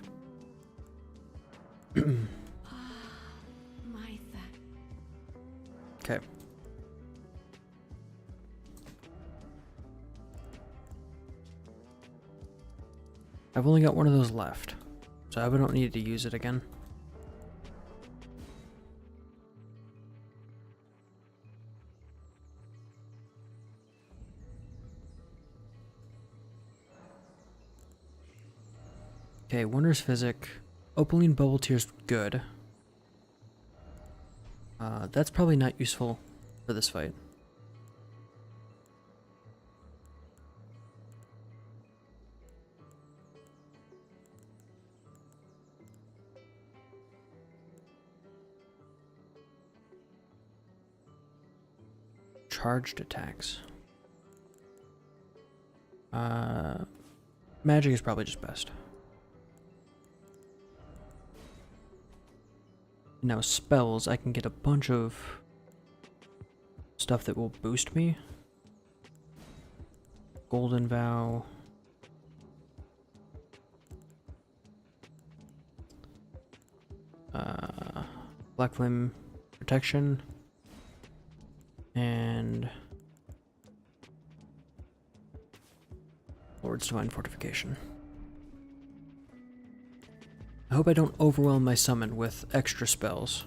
S1: Okay. I've only got one of those left, so I don't need to use it again. Okay, Wondrous Physic. Opaline Bubble Tear's good. That's probably not useful for this fight. charged attacks. Magic is probably just best. Now spells, I can get a bunch of stuff that will boost me. Golden Vow. Black Flame Protection. And Lord's Divine Fortification. I hope I don't overwhelm my summon with extra spells.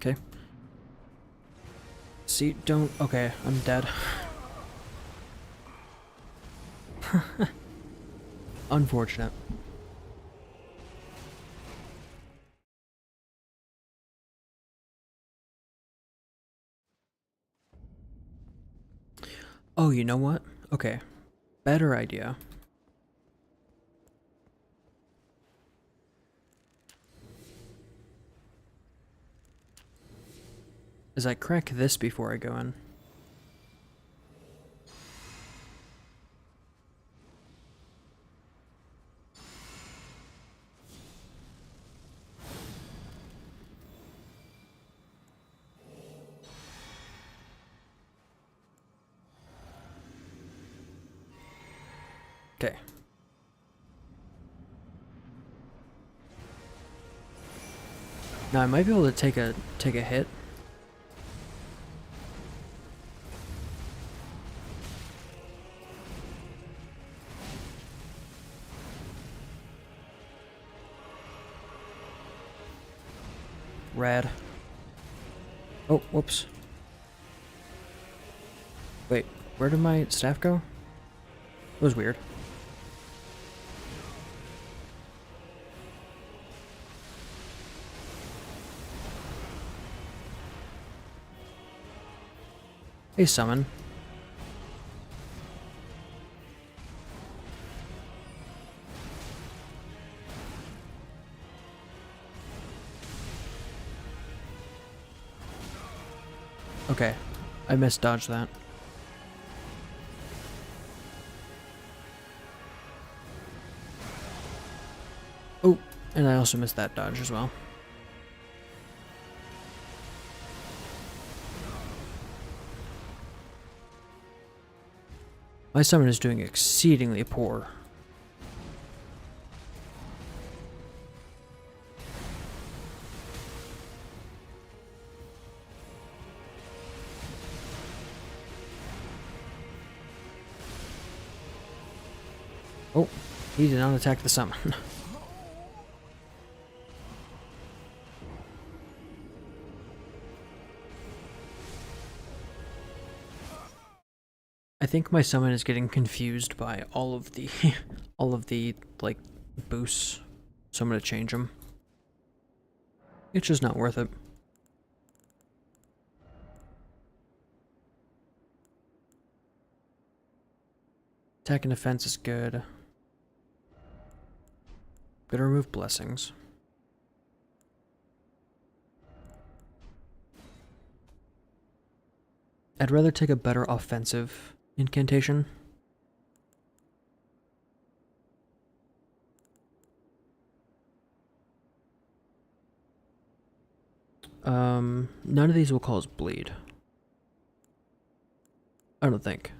S1: Okay. See, don't... Okay, I'm dead. Unfortunate. Oh, you know what? Okay. Better idea. Is I crack this before I go in. Okay. Now I might be able to take a hit. Rad. Oh, whoops. Wait, where did my staff go? It was weird. Hey, summon. Okay, I misdodged that. Oh, and I also missed that dodge as well. My summon is doing exceedingly poor. Oh, he did not attack the summon. I think my summon is getting confused by all of the all of the like boosts, so I'm gonna change them. It's just not worth it. Attack and defense is good. Gonna remove blessings. I'd rather take a better offensive incantation. None of these will cause bleed. I don't think.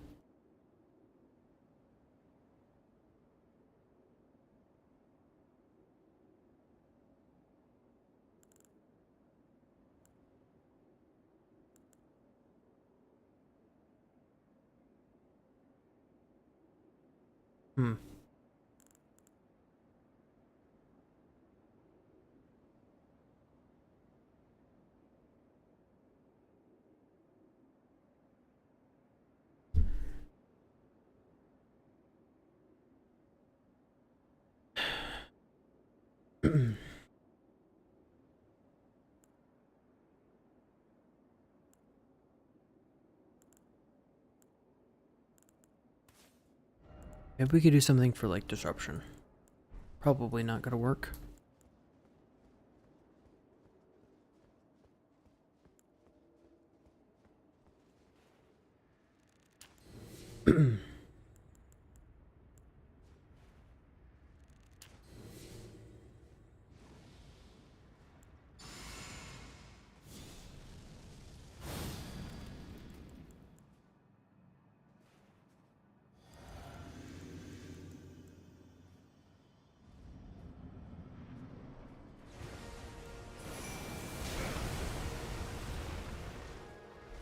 S1: Hmm. Maybe we could do something for like disruption. Probably not gonna work.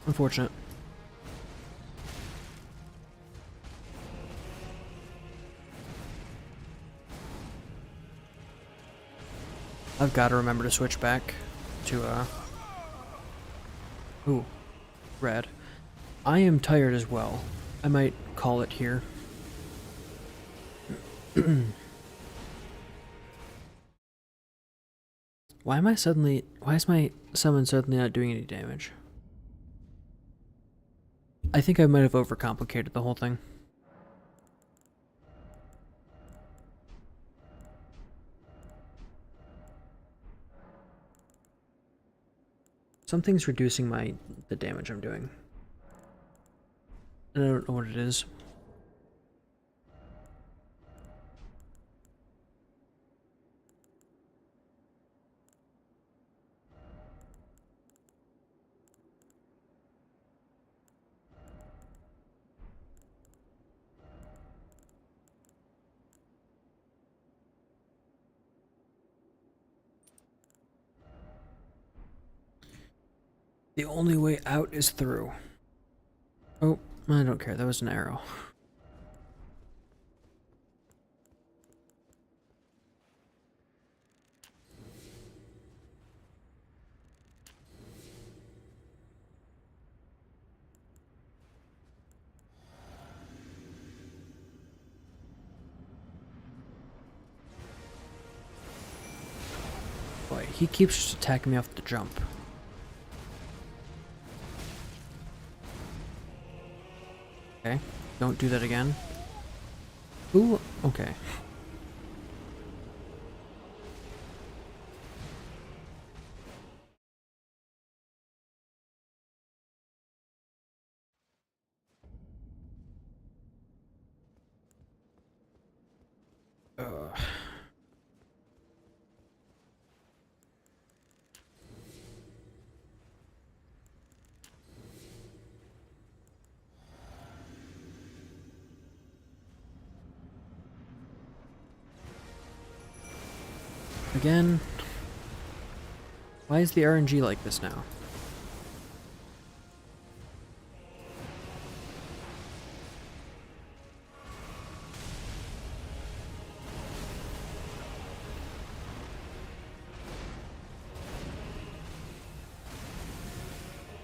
S1: Unfortunate. I've got to remember to switch back to, ooh, red. I am tired as well. I might call it here. Why is my summon suddenly not doing any damage? I think I might have overcomplicated the whole thing. Something's reducing the damage I'm doing. And I don't know what it is. The only way out is through. Oh, I don't care. That was an arrow. Boy, he keeps just attacking me off the jump. Okay, don't do that again. Ooh, okay. Ugh. Again? Why is the RNG like this now?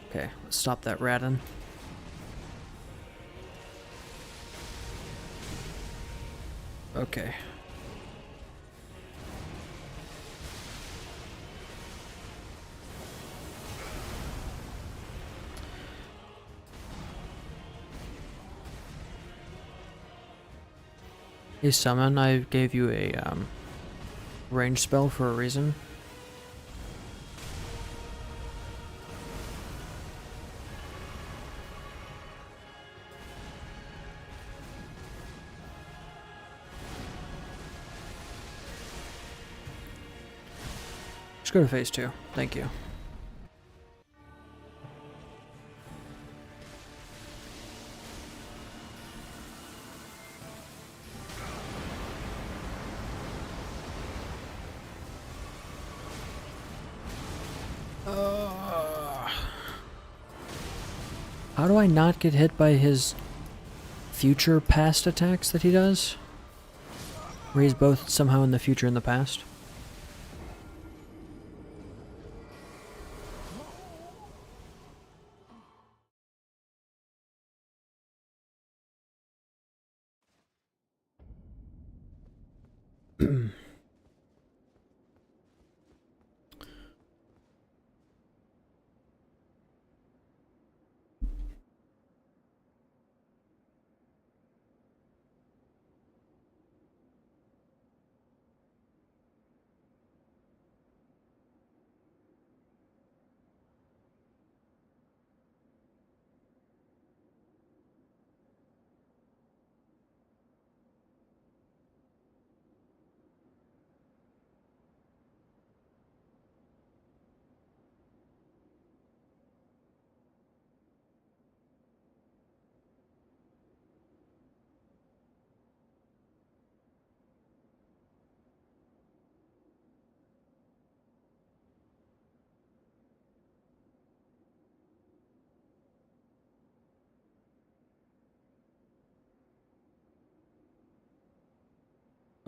S1: Okay, let's stop that ratting. Okay. Hey, summon, I gave you a range spell for a reason. Just go to phase 2. Thank you. How do I not get hit by his future past attacks that he does? Where he's both somehow in the future and the past?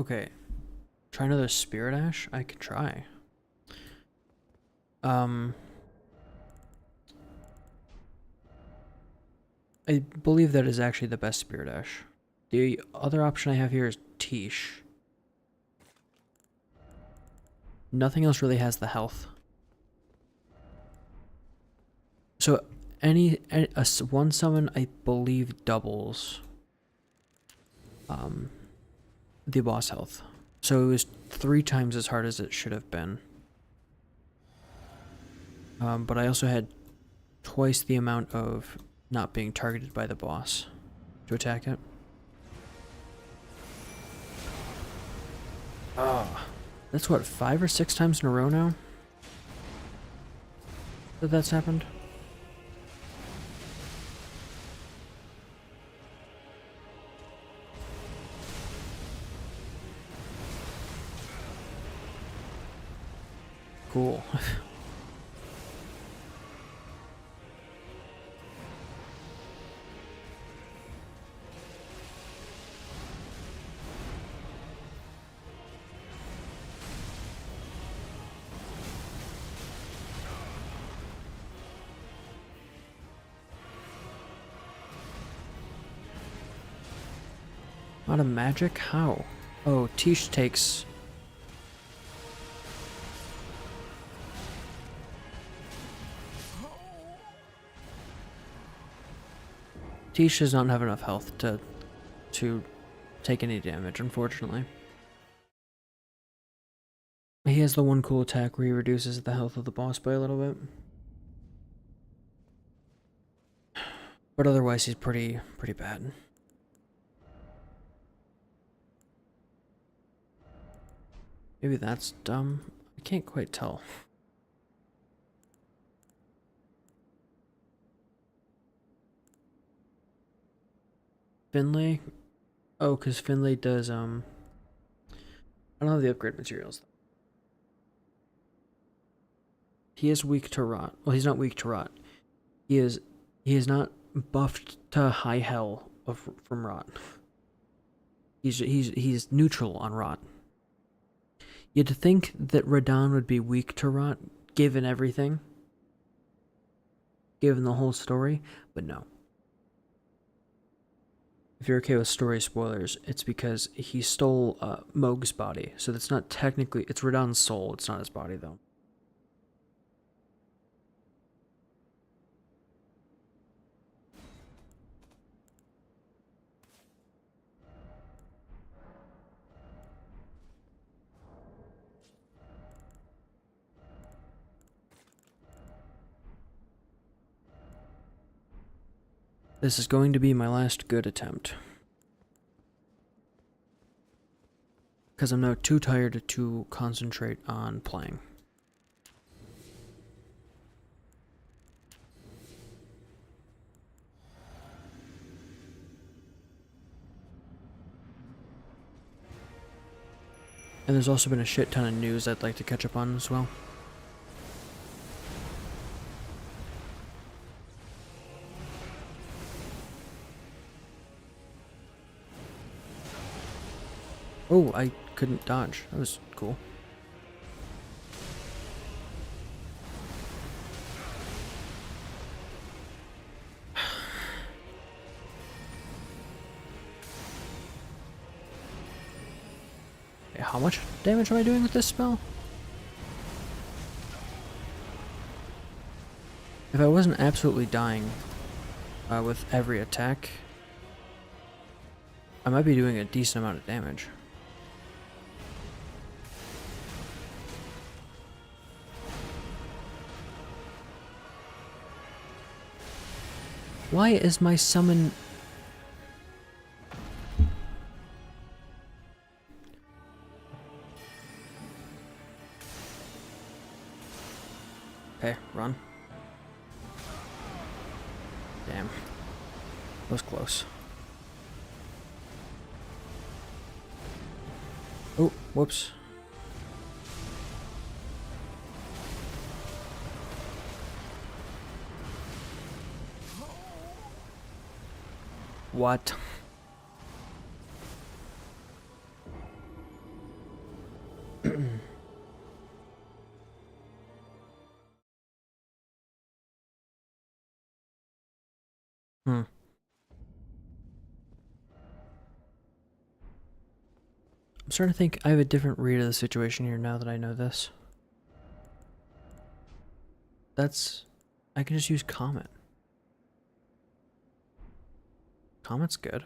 S1: Okay. Try another Spirit Ash? I could try. I believe that is actually the best Spirit Ash. The other option I have here is Tish. Nothing else really has the health. So one summon, I believe, doubles the boss health. So it was 3 times as hard as it should have been. But I also had twice the amount of not being targeted by the boss to attack it. Oh, that's what, 5 or 6 times in a row now that that's happened? Cool. Not a magic? How? Oh, Tish takes... Tish does not have enough health to take any damage, unfortunately. He has the one cool attack where he reduces the health of the boss by a little bit. But otherwise he's pretty bad. Maybe that's dumb. I can't quite tell. Finlay? Oh, because Finlay does, I don't have the upgrade materials. He is weak to rot. Well, he's not weak to rot. He is not buffed to high hell from rot. He's neutral on rot. You'd think that Radon would be weak to rot, given everything. Given the whole story, but no. If you're okay with story spoilers, it's because he stole Moog's body. So that's not technically... It's Radon's soul, it's not his body, though. This is going to be my last good attempt. Because I'm now too tired to concentrate on playing. And there's also been a shit ton of news I'd like to catch up on as well. Oh, I couldn't dodge. That was cool. Okay, how much damage am I doing with this spell? If I wasn't absolutely dying with every attack, I might be doing a decent amount of damage. Why is my summon... Okay, run. Damn. That was close. Oh, whoops. What? Hmm. I'm starting to think I have a different read of the situation here now that I know this. I can just use Comet. Comet's good.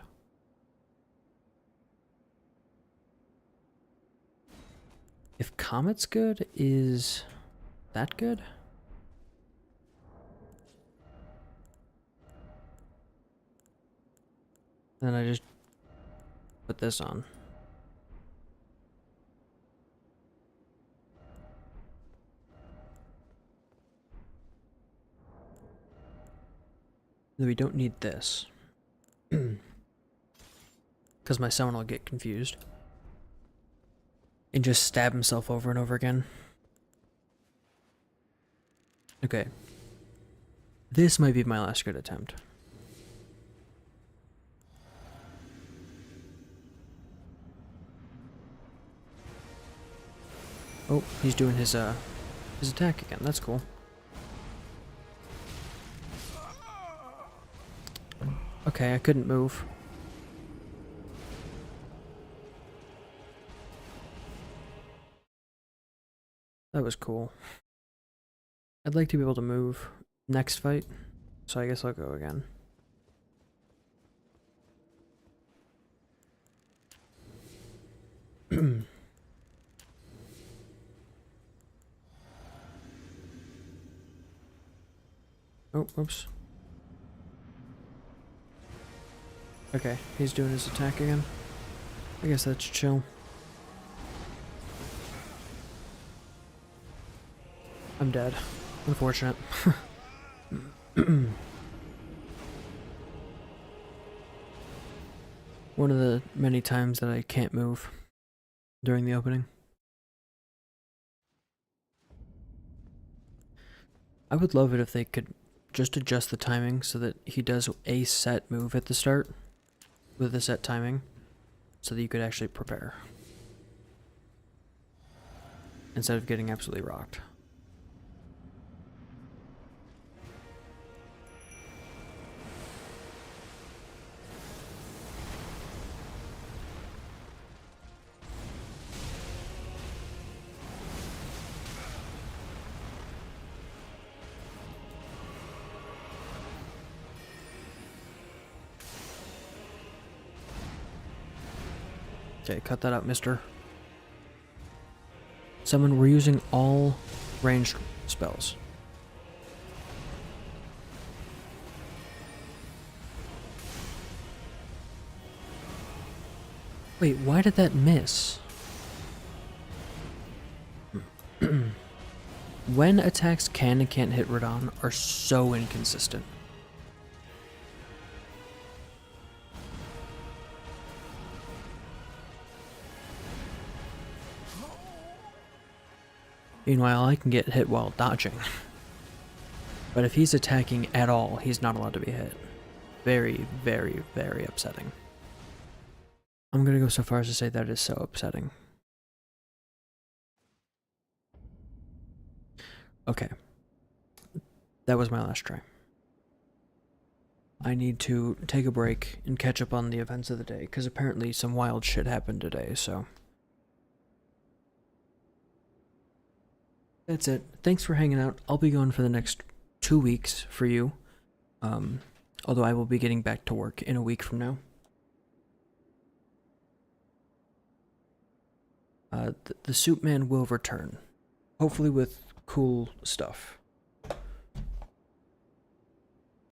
S1: If Comet's good, is that good? Then I just put this on. Then we don't need this. Because my summon will get confused. And just stab himself over and over again. Okay. This might be my last good attempt. Oh, he's doing his attack again. That's cool. Okay, I couldn't move. That was cool. I'd like to be able to move next fight, so I guess I'll go again. Oh, oops. Okay, he's doing his attack again. I guess that's chill. I'm dead. Unfortunate. One of the many times that I can't move during the opening. I would love it if they could just adjust the timing so that he does a set move at the start with a set timing so that you could actually prepare instead of getting absolutely rocked. Okay, cut that out, mister. Summon, we're using all ranged spells. Wait, why did that miss? When attacks can and can't hit Radon are so inconsistent. Meanwhile, I can get hit while dodging. But if he's attacking at all, he's not allowed to be hit. Very, very, very upsetting. I'm gonna go so far as to say that is so upsetting. Okay. That was my last try. I need to take a break and catch up on the events of the day, because apparently some wild shit happened today, so... That's it. Thanks for hanging out. I'll be going for the next 2 weeks for you. Although I will be getting back to work in a week from now. The Suit Man will return. Hopefully with cool stuff.